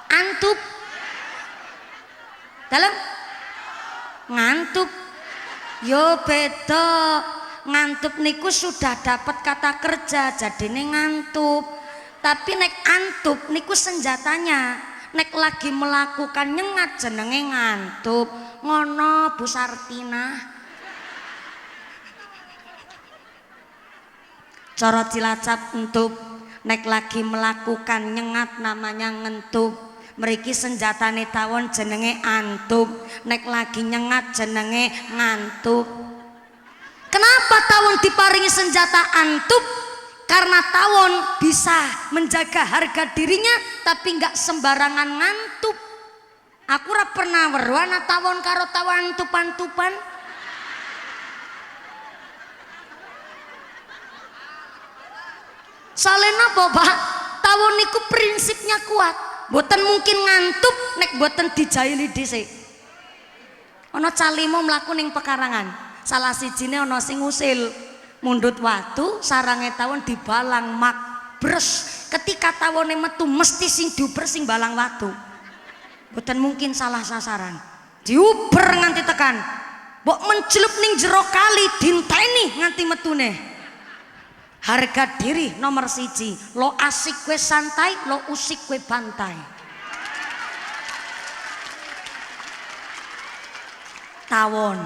Antub. Dalam ngantuk. Yo beda. Ngantuk niku sudah dapat kata kerja jadine ngantuk. Tapi nek antup niku senjatanya. Nek lagi melakukan nyengat jenenge ngantuk. Ngono Bu Sartina. Cara Cilacap entup. Nek lagi melakukan nyengat namanya ngentup. Mriki senjatane tawon jenenge antup. Nek lagi nyengat jenenge ngantuk. Kenapa tawon diparingi senjata antup? Karena tawon bisa menjaga harga dirinya tapi nggak sembarangan ngantup. Aku ora pernah weruh ana tawon karo tawon antup-antupan. Salena apa, Pak? Tawon niku prinsipnya kuat. Boten mungkin ngantuk nek boten dijaili dhisik. Ana calimo mlaku ning pekarangan. Salah sijine ana sing ngusil mundhut watu, sarange tawon dibalang mak bres. Ketika tawone metu mesti sing diuber sing balang watu. Boten mungkin salah sasaran. Diuber nganti tekan. Mbok mencelup ning jero kali dinteni nganti metune. Harga diri nomor siji. Lo asik kue santai, lo usik kue bantai. Tawon.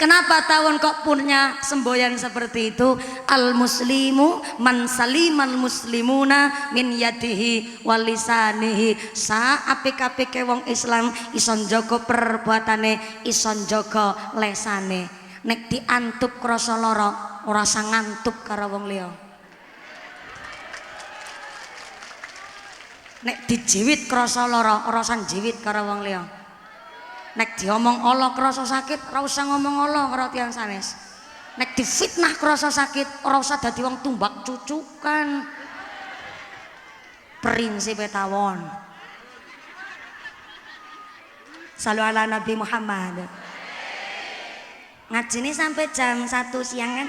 Kenapa tawon kok punya semboyan seperti itu? Al muslimu man salimal muslimuna min yadihi walisanihi. Sa apik-apike wong Islam ison jaga perbuatane, ison jaga lesane. Nek diantup krasa lara ora usah ngantup karo wong liya. Nek dijiwit krasa lara ora usah jiwit karo wong liya. Nek diomong Allah krasa sakit ora usah ngomong Allah karo tiyang sanes. Nek difitnah krasa sakit ora usah dadi wong tumbak cucukan. Prinsip tawon. Shallu ala Nabi Muhammad. Ngajine sampai jam 1 siang kan?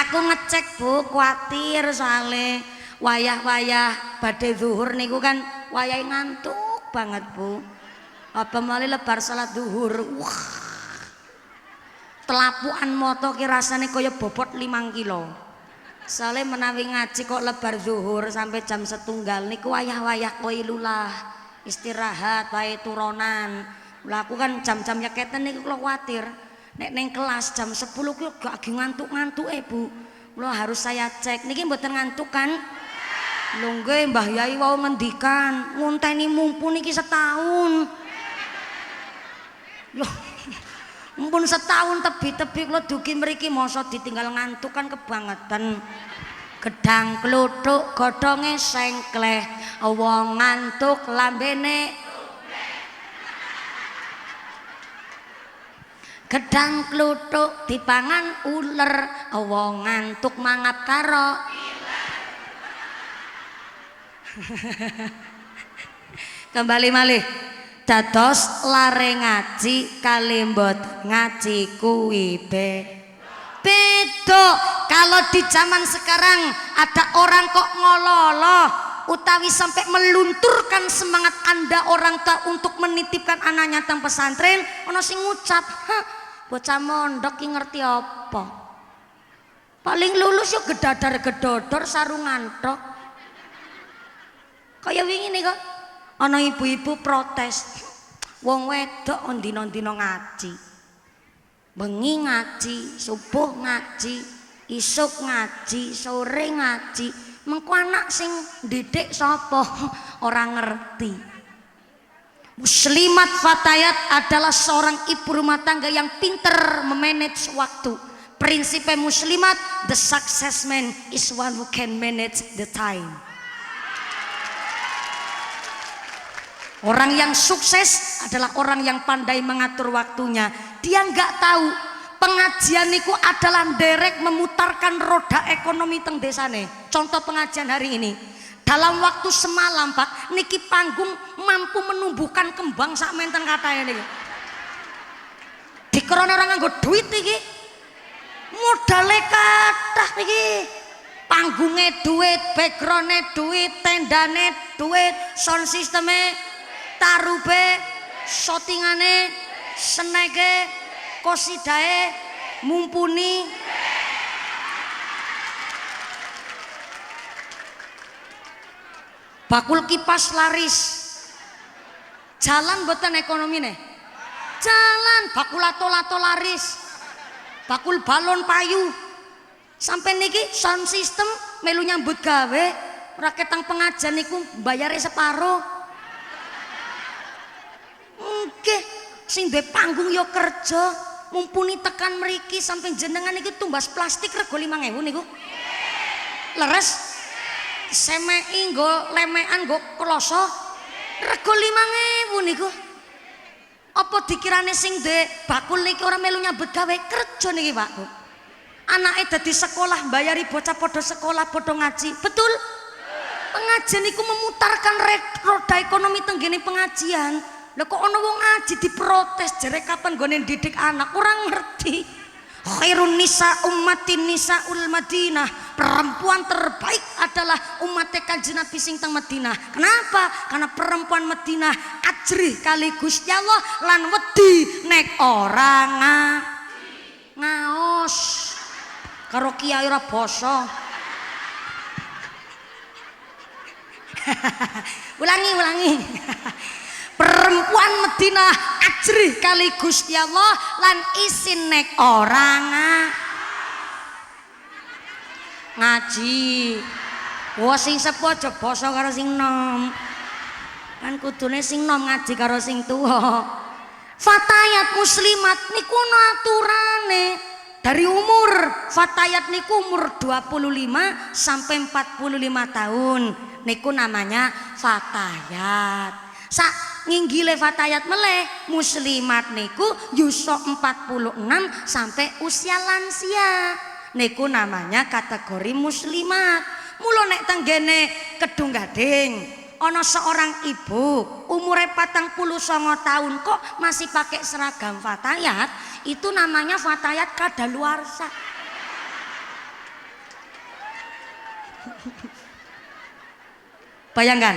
Aku ngecek Bu, kuatir soalnya wayah-wayah badhe zuhur niku kan wayah ngantuk banget Bu. Apa mali lebar salat zuhur. Wah. Telapukan moto ki rasane kaya bobot 5 kilo. Soalnya menawi ngaji kok lebar zuhur sampai jam 1 niku wayah-wayah koilulah. Istirahat wae turonan. Lah aku kan jam-jam yaketen niku kula kuwatir. Nek ning kelas jam 10 ki gak agi ngantuk-ngantuk Bu. Kula harus saya cek. Niki mboten ngantuk kan? Lho nggih Mbah Yai wau ngendikan, ngonteni mumpun iki setahun. Loh. Mumpun setahun tebi-tebi kula dugi mriki mosok ditinggal ngantuk kan kebangetan. Gedang kluthuk godhonge sengkleh. Wong ngantuk lambene gedang kluthuk dipangan uler, wong ngantuk mangap karo kembali malih dados lare ngaji kalimbot ngaji kuwi beda. Kalau di zaman sekarang ada orang kok ngololoh utawi sampai melunturkan semangat Anda orang tua untuk menitipkan anaknya teng pesantren, ono sing ngucap, bocah mondok ki ngerti apa? Paling lulus yo gedadar-gedodor sarungan tok. Kaya wingi nih kok, ana ibu-ibu protes, wong wedok dina-dina ngaji, bengi ngaji, subuh ngaji, isuk ngaji, sore ngaji. Mengko anak sing didik sapa? Orang ngerti. Muslimat Fatayat adalah seorang ibu rumah tangga yang pinter memanage waktu. Prinsipnya muslimat, the success man is one who can manage the time. Orang yang sukses adalah orang yang pandai mengatur waktunya. Dia nggak tahu pengajian niku adalah derek memutarkan roda ekonomi teng desane. Contoh pengajian hari ini. Dalam waktu semalam Pak, niki panggung mampu menumbuhkan kembang sak menten katanya niki. Dikrone orang nganggo duit niki. Modale kathah niki. Panggungnya duit, backgroundnya duit, tendane duit, sound sistemnya, tarube, shootingane, seneke, kosidae, mumpuni. Bakul kipas laris. Jalan mboten ekonomi nih. Jalan bakul lato-lato laris. Bakul balon payu. Sampai niki sound system melu nyambut gawe, raketang pengajian niku bayare separo. Nggih, sing duwe panggung yo kerja, mumpuni tekan mriki sampai jenengan iki tumbas plastik rego 5.000 niku. Leres? Semei nggo lemekan nggo kloso rego 5.000 niku. Apa dikirane sing duwe bakul niki ora melu nyambut gawe kerja niki Pak? Anaknya dadi sekolah bayari bocah podo sekolah podo ngaji. Betul? Pengajian iku memutarkan roda ekonomi tenggene pengajian. Lah kok ana wong ngaji diprotes jere kapan gone didik anak, kurang ngerti. Khairun nisa ummatin nisaul Madinah. Perempuan terbaik adalah umat Kanjeng Nabi sing teng Madinah. Kenapa? Karena perempuan Madinah ajrih kali Gusti Allah lan wedi nek ora ngaos. Karo kiai ora basa. ulangi. Perempuan Madinah ajrih kali Gusti Allah lan isin nek orang ngaji. Wah sing sepuh aja basa karo sing nom. Kan kudune sing nom ngaji karo sing tuwa. Fatayat muslimat niku ana aturane. Dari umur fatayat niku umur 25 sampai 45 tahun. Niku namanya fatayat. Nginggile fatayat meleh muslimat niku yusok 46 sampai usia lansia. Niku namanya kategori muslimat. Mula nek tenggene Kedung Gading ana seorang ibu umure 49 tahun kok masih pakai seragam fatayat, itu namanya fatayat kadaluarsa. Bayangkan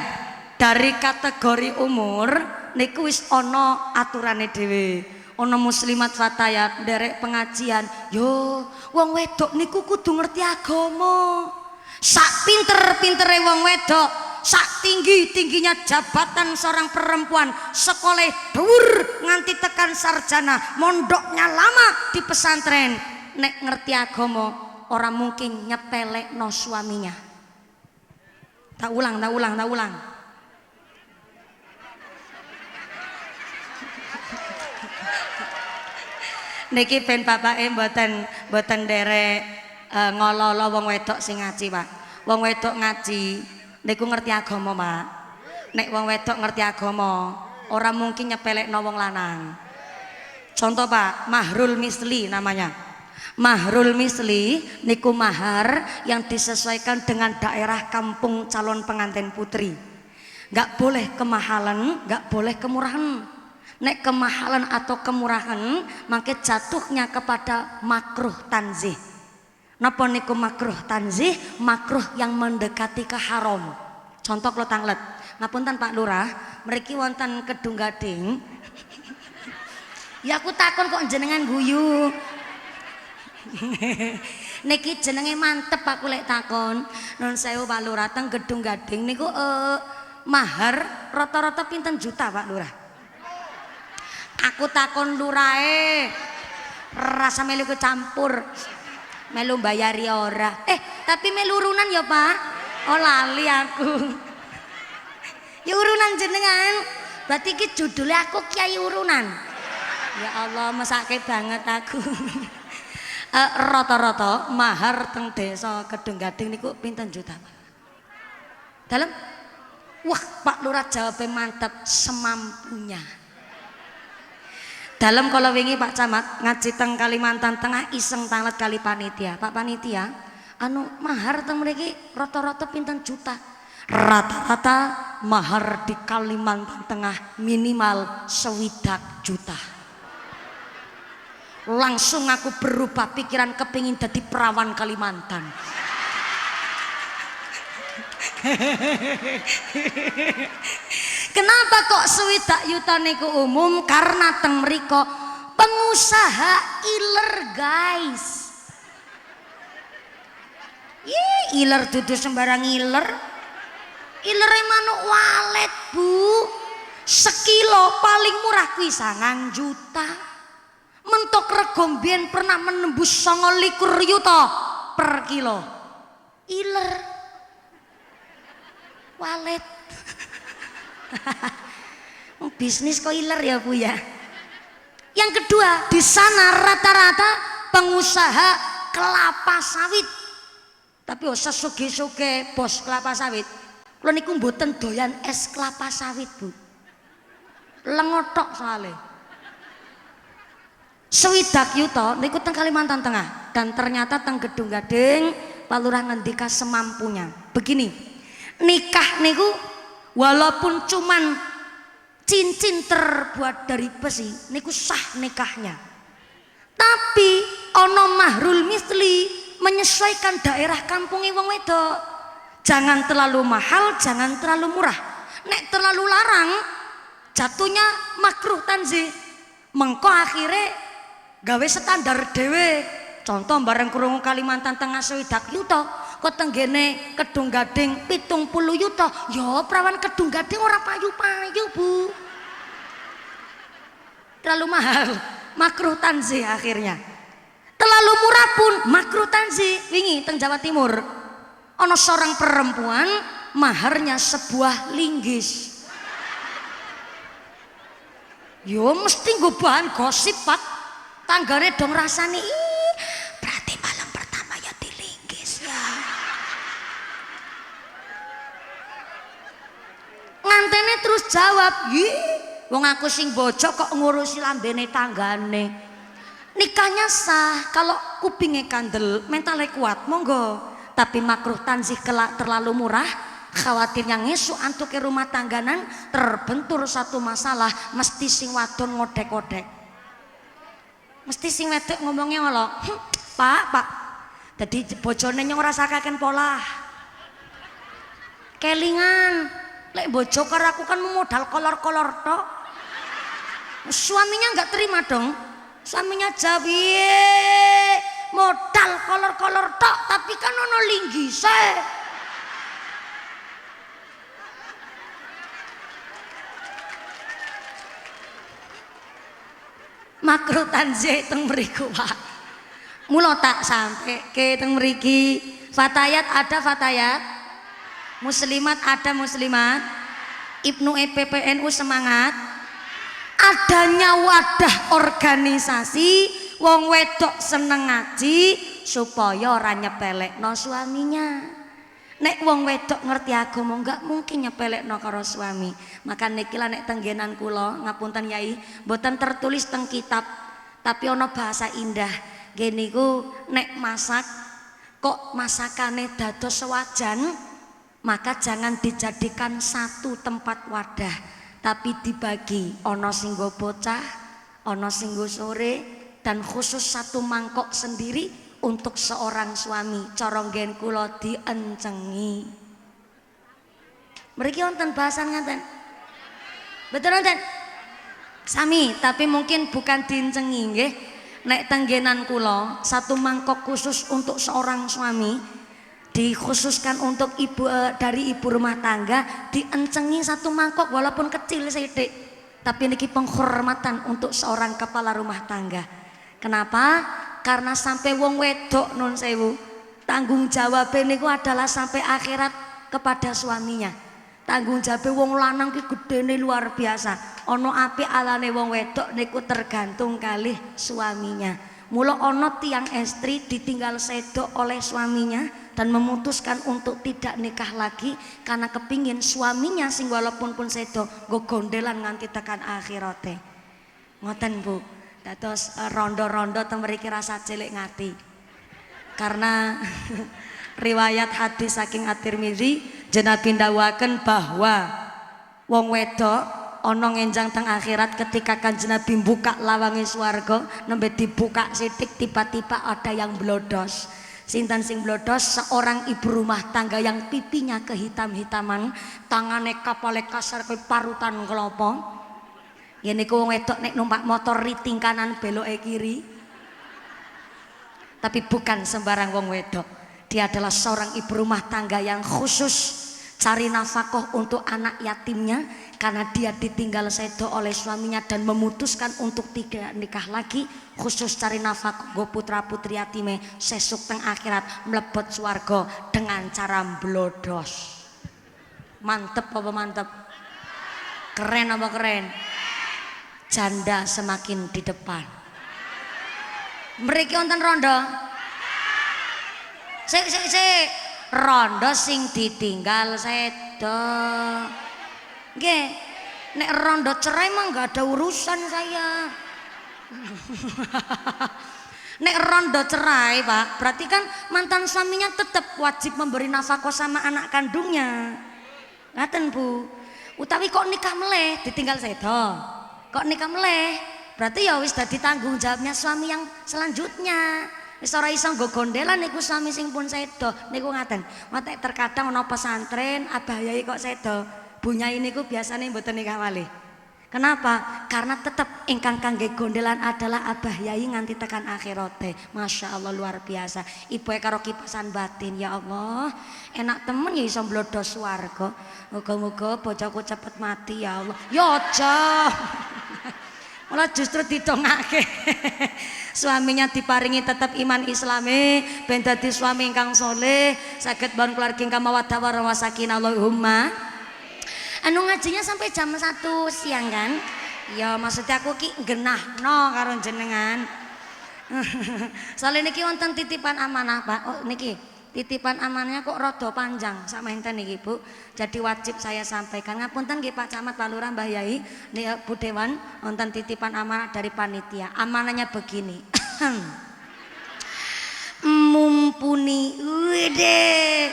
dari kategori umur niku wis ana aturane dhewe. Ana muslimat fatayat nderek pengajian. Yo, wong wedok niku kudu ngerti agama. Sak pinter-pintere wong wedok, sak tinggi-tingginya jabatan seorang perempuan, sekolah dhuwur nganti tekan sarjana, mondoknya lama di pesantren, nek ngerti agama ora mungkin nyepelekno suaminya. Tak ulang. Niki ben bapake mboten derek ngololo wong wedok sing ngaji, Pak. Wong wedok ngaji niku ngerti agama, Pak. Nek wong wedok ngerti agama, ora mungkin nyepelekno wong lanang. Contoh, Pak, mahrul misli namanya. Mahrul misli niku mahar yang disesuaikan dengan daerah kampung calon pengantin putri. Nggak boleh kemahalan, nggak boleh kemurahan. Nek kemahalan atau kemurahan maka jatuhnya kepada makruh tanzih. Napa niku makruh tanzih? Makruh yang mendekati ke haram. Contoh kalau tanglet, ngapunten Pak Lurah, mriki wonten Kedung Gading. Ya aku takon kok jenengan guyu. Niki jenenge mantep aku lek takon. Nun sewu Pak Lurah teng Kedung Gading niku mahar rata-rata pinten juta Pak Lurah? Aku takon lurae rasa melu kecampur melu bayari ora tapi melu urunan ya Pak. Oh lali aku. Ya urunan jenengan berarti ki judulnya aku kiai urunan. Ya Allah mesake banget aku. Rata-rata mahar teng desa Kedung Gading niku pinten juta Pak? Dalem? Wah Pak Lurah jawabnya mantap, semampunya. Dalam kalau wingi Pak Camat ngaji teng Kalimantan Tengah iseng tanglet kali panitia. Pak panitia, anu mahar teng mriki rata-rata pinten juta? Rata-rata mahar di Kalimantan Tengah minimal 20 juta. Langsung aku berubah pikiran kepingin jadi perawan Kalimantan. Kenapa kok 20 juta niku umum? Karena teng mriko pengusaha iler guys. Iler dudu sembarang iler. Ilere manuk walet Bu. Sekilo paling murah kuwi 9 juta. Mentok rego mbiyen pernah menembus 29 juta per kilo. Iler walet. Bisnis kok iler ya Bu ya. Yang kedua, di sana rata-rata pengusaha kelapa sawit. Tapi sesuge-suge bos kelapa sawit. Kalau niku mboten doyan es kelapa sawit Bu. Lengotok soalnya. 20 juta niku teng Kalimantan Tengah dan ternyata teng Gedung Gading Pak Lurah ngendika semampunya. Begini, nikah niku walaupun cuman cincin terbuat dari besi niku sah nikahnya. Tapi ono mahrul misli menyesuaikan daerah kampungi wong wedok. Jangan terlalu mahal, jangan terlalu murah. Nek terlalu larang jatuhnya makruh tanzih. Mengko akhirnya gawe standar dhewe. Contoh bareng krungu Kalimantan Tengah 20 juta, kok tenggene Kedung Gading 70 juta. Ya perawan Kedung Gading ora payu-payu Bu. Terlalu mahal, makruh tanzih akhirnya. Terlalu murah pun makruh tanzih. Wingi teng Jawa Timur ana seorang perempuan maharnya sebuah linggis. Yo mesti nggo bahan gosip Pak. Tanggane dong rasane berarti malam pertama ya dilinggis ya. Ngantene terus jawab, wong aku sing bojo kok ngurusi lambene tanggane. Nikahnya sah kalau kupingnya kandel, mentalnya kuat, monggo. Tapi makruh tanzih kelak terlalu murah, khawatirnya ngesuk antuk ke rumah tangganan terbentur satu masalah, mesti sing wadon ngodek-odek. Mesti sing wedok ngomongnya ngono, Pak, jadi bojone nyong rasakaken pola. Kelingan, lek bojo karo aku kan modal kolor-kolor tok. Suaminya nggak terima dong. Suaminya jawab, modal kolor-kolor tok, tapi kan ono linggise. Makruh tanzih teng mriku Pak. Mula tak sampai ke teng mriki. Fatayat ada fatayat. Muslimat ada muslimat. Ibnu EPPNU semangat. Adanya wadah organisasi wong wedok seneng ngaji supaya ora nyepelekno suaminya. Nek wong wedok ngerti agama enggak mungkin nyepelekno karo suami. Maka niki lah nek tenggenan kula ngapunten Yai, mboten tertulis teng kitab, tapi ana bahasa indah. Nggih niku nek masak kok masakane dados sewajan, maka jangan dijadikan satu tempat wadah, tapi dibagi. Ana sing nggo bocah, ana sing nggo sore, dan khusus satu mangkok sendiri untuk seorang suami. Cara nggen kula diencengi. Mriki wonten bahasan ngaten. Betul wonten? Sami, tapi mungkin bukan diencengi nggih. Nek tenggenan kula satu mangkok khusus untuk seorang suami, dikhususkan untuk ibu dari ibu rumah tangga, diencengi satu mangkok walaupun kecil sithik. Tapi niki penghormatan untuk seorang kepala rumah tangga. Kenapa? Karena sampai wong wedok nun sewu, tanggung jawab niku adalah sampai akhirat kepada suaminya. Tanggung jawab wong lanang ki gedene luar biasa. Ono apik alane wong wedok niku tergantung kalih suaminya. Mula ana tiang estri ditinggal sedo oleh suaminya dan memutuskan untuk tidak nikah lagi karena kepingin suaminya sing walaupun pun sedo nggo gondelan nganti tekan akhirate. Ngoten Bu. Dados rondo-rondo teng mriki rasa cilik ngati. Karena riwayat hadis saking At-Tirmidzi Nabi ndawuhaken bahwa wong wedok ana ngenjang teng akhirat ketika Kanjeng Nabi buka lawange swarga nembe dibuka sithik tiba-tiba ada yang blodos. Sinten sing blodos? Seorang ibu rumah tangga yang pipinya kehitam-hitaman, tangane kapale kasar kaya parutan kelapa. Ya niku wong wedok nek numpak motor riting kanan beloke kiri. Tapi bukan sembarang wong wedok. Dia adalah seorang ibu rumah tangga yang khusus cari nafkah untuk anak yatimnya karena dia ditinggal sedo oleh suaminya dan memutuskan untuk tidak nikah lagi, khusus cari nafkah go putra putri yatime sesuk teng akhirat mlebet swarga dengan cara blodos. Mantep apa mantep? Keren apa keren? Janda semakin di depan. Mriki wonten rondo. Sik rondo sing ditinggal sedo. Nggih, nek rondo cerai mah nggak ada urusan saya. Nek rondo cerai Pak, berarti kan mantan suaminya tetap wajib memberi nafkah sama anak kandungnya. Ngaten Bu. Utawi kok nikah meleh ditinggal sedo. Kok nikah meleh, berarti ya wis dadi tanggung jawabnya suami yang selanjutnya. Wis ora iso nggo gondelan niku suami sing pun sedo. Niku ngaten. Mate terkadang ana pesantren abah yai kok sedo. Bunyai niku biasane mboten nikah malih. Kenapa? Karena tetap ingkang kangge gondelan adalah abah yai nganti tekan akhirate. Masya Allah luar biasa. Ibu karo kipasan batin, ya Allah. Enak temen ya iso mblodos swarga. Muga-muga bojoku cepet mati ya Allah. Ya aja. Malah justru didongake. Suaminya diparingi tetap iman Islami, ben dadi suami ingkang saleh, saged bangun keluarga ingkang mawaddah warahmah sakinah Allahumma. Anu ngajinya sampai jam 1 siang kan? Ya maksudnya aku ki genahno karo jenengan. Soalnya niki wonten titipan amanah Pak. Oh niki titipan amanahnya kok rada panjang sama enten niki Bu. Jadi wajib saya sampaikan. Ngapunten nggih Pak Camat, Pak Lurah, Mbah Yai, Bu Dewan, wonten titipan amanah dari panitia. Amanahnya begini. Mumpuni wede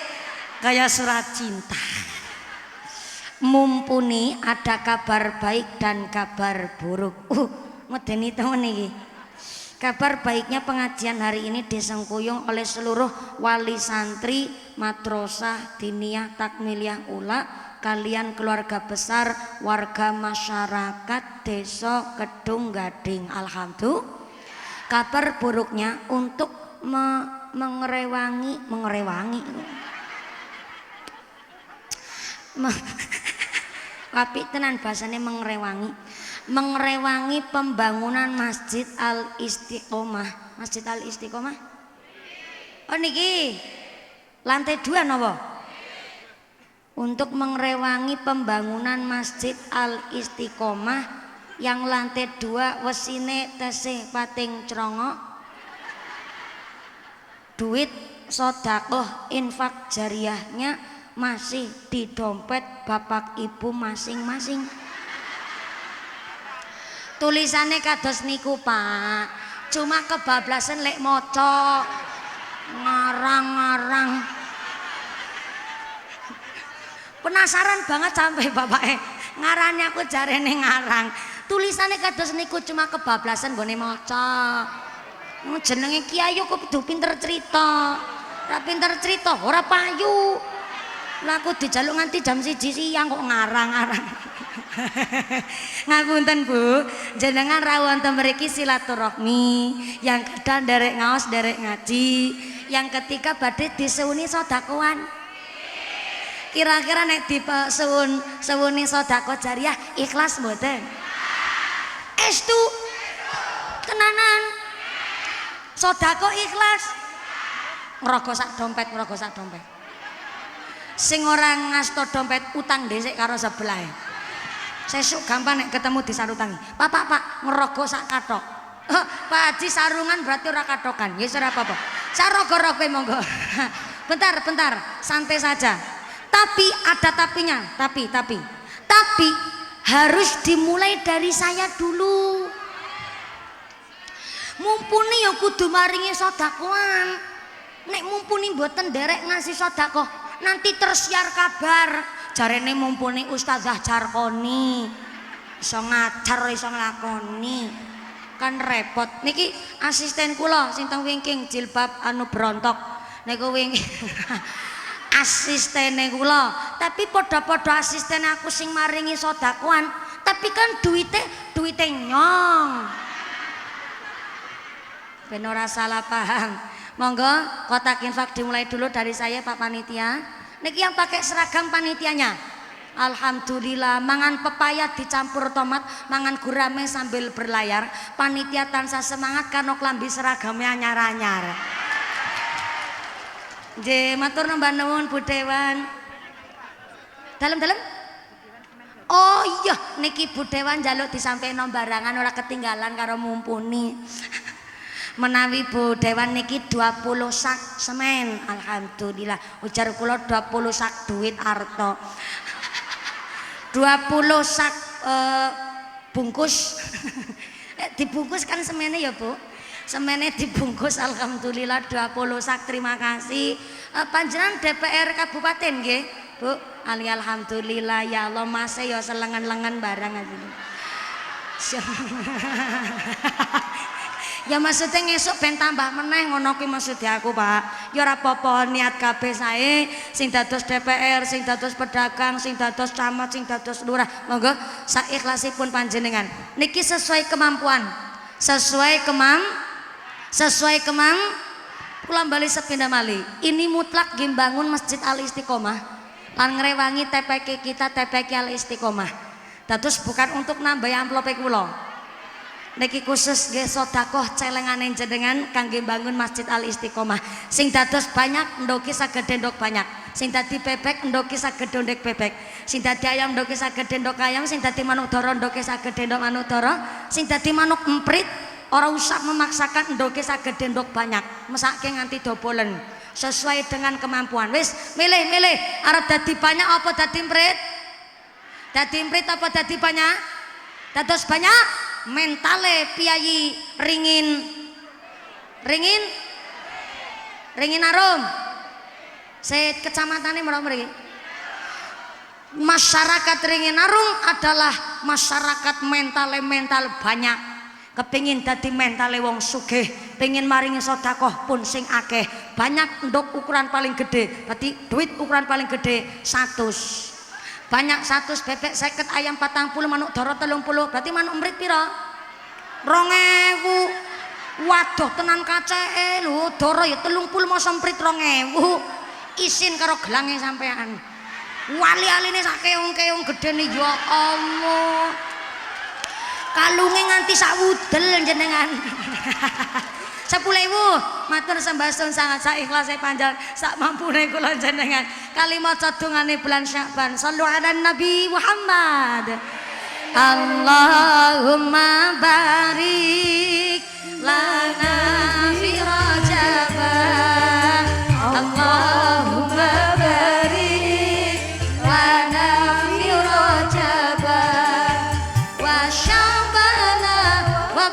kayak surat cinta. Mumpuni ada kabar baik dan kabar buruk. Medeni temen iki. Kabar baiknya pengajian hari ini disengkuyung oleh seluruh wali santri madrasah diniyah takmiliyah ula, kalian keluarga besar warga masyarakat desa Kedung Gading. Alhamdulillah. Kabar buruknya untuk mengerewangi Wapi tenan bahasanya mengerewangi pembangunan Masjid Al-Istiqomah. Masjid Al-Istiqomah? Oh niki lantai 2 napa? Untuk mengerewangi pembangunan Masjid Al-Istiqomah yang lantai 2 wesine tesih pating crongo. Duit sedekah infak jariyahnya masih di dompet bapak ibu masing-masing. Tulisannya kados niku Pak, cuma kebablasan lek moco ngarang-ngarang. Penasaran banget sampai bapaknya ngarangnya, aku jarene ngarang. Tulisannya kados niku cuma kebablasan gone moco. Jenenge Kiai kok kudu pinter cerita. Ora pinter cerita ora payu. Lah aku dijaluk nganti jam 1 siang kok ngarang-ngarang. Ngapunten Bu, jenengan rawuh wonten mriki silaturahmi, yang kadang derek ngaos derek ngaji, yang ketiga badhe diseuni sedekahan. Kira-kira nek seuni sedekah jariyah ikhlas mboten? Estu tenanan. Sedekah ikhlas. Ngrogo sak dompet. Sing ora ngasto dompet utang dhisik karo sebelahe. Sesuk gampang nek ketemu disarutangi. Pak, ngerogo sak kathok. Oh, Pak Haji sarungan berarti ora katokan. Ya ora apa-apa. Sarogoro kowe monggo. Bentar, santai saja. Tapi ada tapinya, tapi harus dimulai dari saya dulu. Mumpuni ya kudu maringi sedekah. Nek mumpuni mboten nderek ngasih sedekah, nanti tersiar kabar. Jarene mumpuni Ustazah Jarkoni iso ngajar iso nglakoni. Kan repot. Niki asisten kula sing teng wingking jilbab anu brontok. Niku wingking asistene kula. Tapi padha-padha asisten aku sing maringi sedekahan, tapi kan duite nyong. Ben ora salah paham. Monggo kotak infak dimulai dulu dari saya Pak Panitia. Niki yang pakai seragam panitianya. Alhamdulillah, mangan pepaya dicampur tomat, mangan gurame sambil berlayar. Panitia tansah semangat karena klambi seragamnya anyar-anyar. Nggih, matur nuwun nuwun Bu Dewan. Dalem. Oh iya, niki Bu Dewan njaluk disampaikan barangan ora ketinggalan karo mumpuni. Menawi Bu Dewan niki 20 sak semen. Alhamdulillah, ujar kula 20 sak duit arto. 20 sak bungkus. Dibungkus kan semene ya Bu. Semene dibungkus alhamdulillah 20 sak. Terima kasih. Panjenengan DPR Kabupaten nggih, Bu. Alhamdulillah ya Allah mase ya selengan-lengan barang aja. Ya maksudnya ngesuk ben tambah meneh ngono kuwi maksud aku Pak. Ya ora apa-apa niat kabeh sae sing dados DPR, sing dados pedagang, sing dados camat, sing dados lurah. Monggo saikhlasipun panjenengan. Niki sesuai kemampuan. Sesuai kula bali sepindah malih. Ini mutlak nggih bangun Masjid Al Istiqomah lan ngrewangi TPK kita TPK Al Istiqomah. Dados bukan untuk nambah amplope kula. Niki khusus nggih sedekah celengane jenengan kangge bangun Masjid Al Istiqomah. Sing dados banyak ndoki saged ndok banyak. Sing dadi bebek ndoki saged ndok bebek. Sing dadi ayam ndoki saged ndok ayam, sing dadi manuk dara ndoki saged ndok manuk dara. Sing dadi manuk emprit ora usah memaksakan ndoki saged ndok banyak. Mesake nganti dobolen sesuai dengan kemampuan. Wis milih arep dadi banyak apa dadi emprit? Dadi emprit apa dadi banyak? Dados banyak mentale piyayi ringin arum kecamatannya mriki. Masyarakat ringin arum adalah masyarakat mental banyak, kepingin dadi mentale wong sugih, pengin maringi sedekah pun sing akeh banyak. Ndok ukuran paling gede berarti duit ukuran paling gede 100. Banyak 100, bebek 50, ayam 40, manuk dara 30. Berarti manuk emprit pira? 2000. Waduh tenan kaceke lho, dara ya 30 masa emprit 2000. Isin karo gelange sampean. Wali-aline sak keong-keong gedene ya Allah. Kalunge nganti sak wudel jenengan. 10.000 matur sembahsun sangat saikhlasé panjang sak mampune kula jenengan kalimat cadungane bulan Sya'ban. Shallu ala Nabi Muhammad. Allahumma barik lana fi Rajab. Allahumma barik lana fi Rajab wa Sya'bana wa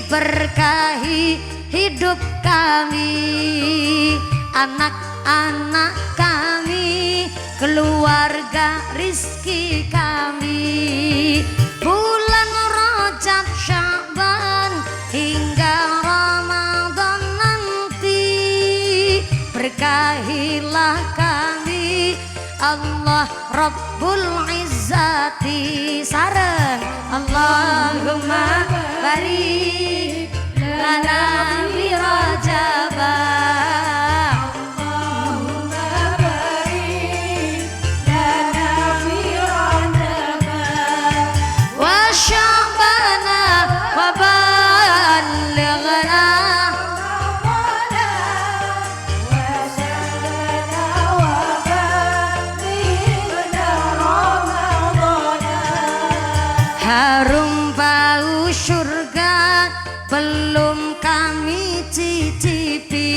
berkahi hidup kami, anak-anak kami, keluarga rizki kami. Bulan Rajab Sya'ban hingga Ramadan nanti. Berkahilah kami Allah Rabbul Izzati. Sareng Allahumma barik lana fi Rajab, Allahumma barik lana fi Rajab wa Sya'bana wa ballighna harum bau surga belum kami cicipi,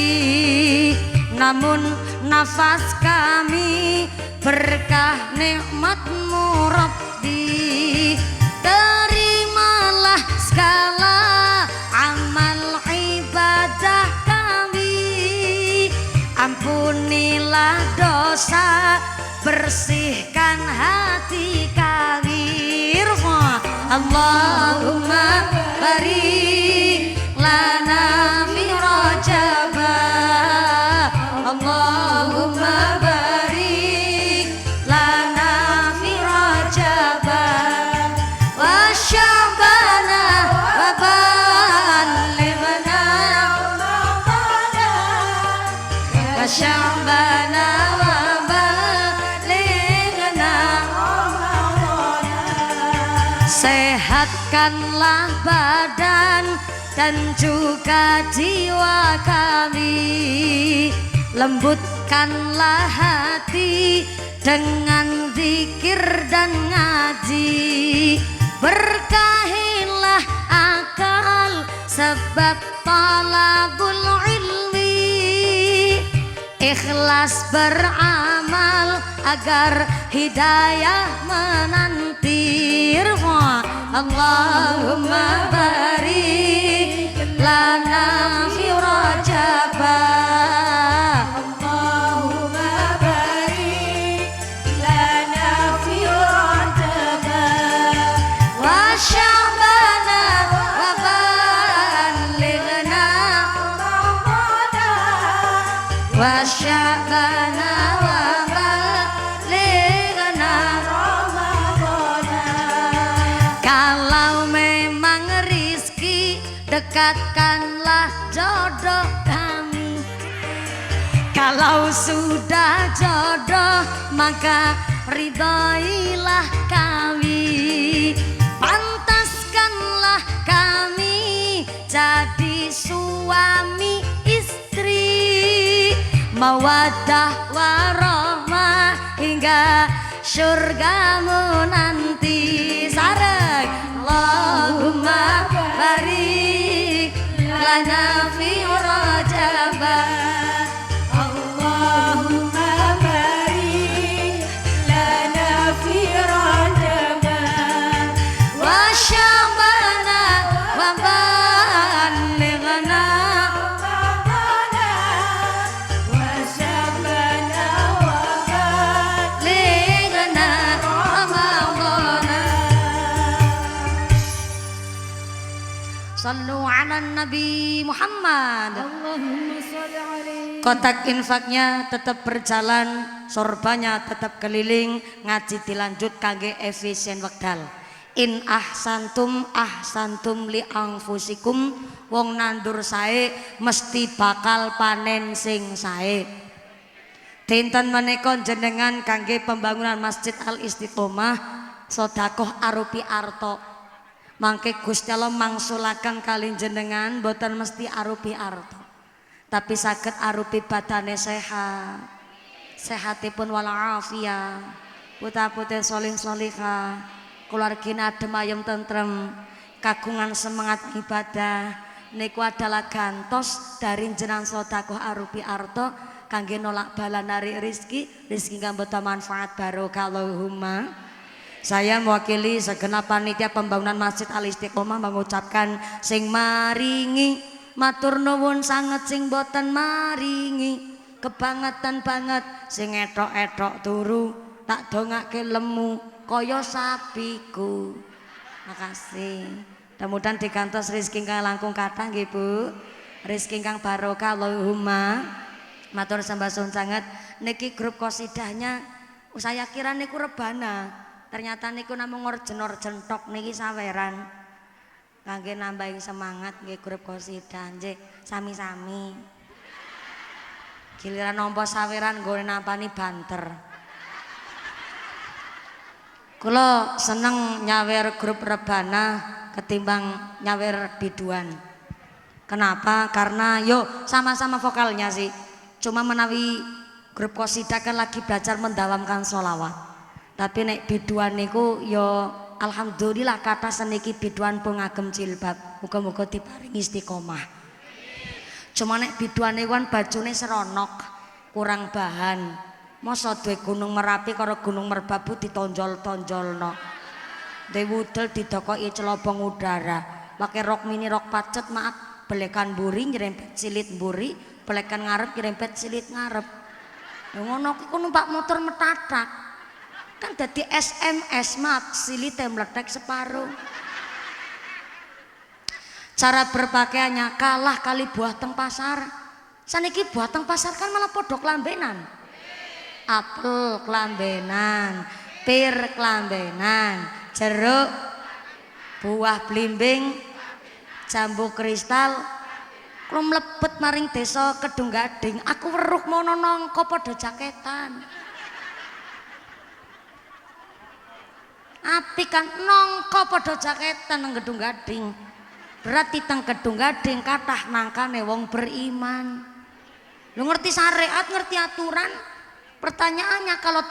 namun nafas kami berkah nikmat-Mu Rabbi. Terimalah segala amal ibadah kami, ampunilah dosa, bersihkan hati kami. Allahumma barik lana fi Rajab, Allahumma barik lana fi Rajab wa Sya'bana wa ballighna wa Sya'bana wa ballighna. Sehatkanlah badan dan juga jiwa kami, lembutkanlah hati dengan zikir dan ngaji. Berkahilah akal sebab talabul ilmi, ikhlas beramal agar hidayah menanti. Allahumma barik lana fi Rajab, Allahumma barik lana fi Rajab wa Sya'bana wa ballighna wa Sya'bana wa ballighna. Kalau memang rizki, dekatkanlah jodoh kami. Kalau sudah jodoh, maka ridhoilah kami. Pantaskanlah kami jadi suami istri, mawaddah warahmah hingga surgamu nanti. Sareng Allahumma barik lana fi Rajab, Allahumma barik lana fi Rajab wa Sya'bana wa ballighna wa Sya'bana wa ballighna Ramadana. Sallu ala Nabi Muhammad. Allahumma shalli alaihi. Kotak infaknya tetap berjalan, sorbanya tetap keliling, ngaji dilanjut kangge efisien wekdal. In ahsantum ahsantum li anfusikum, wong nandur sae mesti bakal panen sing sae. Dinten menika jenengan kangge pembangunan Masjid Al Istiqomah sedekah arupi arto. Mangke Gusti Allah mangsulaken kali jenengan boten mesti arupi arto, tapi saged arupi badane sehat, sehatipun walafiat, putra-putri solih solihah, keluargina adem ayem tentrem, kagungan semangat ibadah. Niku adalah gantos dari jenengan sedekah arupi arto kangge nolak bala narik rizki kang boten manfaat barokah. Allahumma. Saya mewakili segenap panitia pembangunan Masjid Al Istiqomah mengucapkan sing maringi matur nuwun sanget, sing boten maringi kebangetan banget, sing etok-etok turu tak dongake lemu kaya sapiku. Makasih. Mudah-mudahan dikantos rezeki ingkang langkung kathah nggih Bu. Rezeki ingkang barokah Allahumma. Matur sembah suwun sanget. Niki grup kosidahnya saya kira niku rebana. Ternyata niku namung orjen-orjen tok niki saweran. Kangge nambahi semangat nggih grup kosidah nggih sami-sami. Giliran nampa saweran nggone nampani banter. Kula seneng nyawer grup rebana ketimbang nyawer biduan. Kenapa? Karena yo sama-sama vokalnya sih. Cuma menawi grup kosidah kan lagi belajar mendawamkan sholawat. Tapi nek biduan niku yo alhamdulillah kata seniki biduan pun ngagem jilbab. Muga-muga diparingi istiqomah. Cuma nek biduan niku kan bajune seronok, kurang bahan. Masa duwe Gunung Merapi karo Gunung Merbabu ditonjol-tonjolno. Duwe wudel didokoki celobong udara. Pakai rok mini rok pacet maaf, belekan mburi nyerempet silit mburi, belekan ngarep nyerempet silit ngarep. Ngono ku numpak motor metatak. Kan dadi SMS mat silite meletek separuh. Cara berpakaiannya kalah kali buah teng pasar. Saniki buah teng pasar kan malah podok lambenan. Apel kelambenan, pir kelambenan, jeruk, buah blimbing, jambu kristal. Kalau mlebet maring desa Kedung Gading, aku weruh mono nongko padha jaketan. Api kan nongko padha jaketan nang Kedung Gading. Berarti teng Kedung Gading kathah nangkane wong beriman. Lu ngerti syariat, ngerti aturan? Pertanyaannya kalau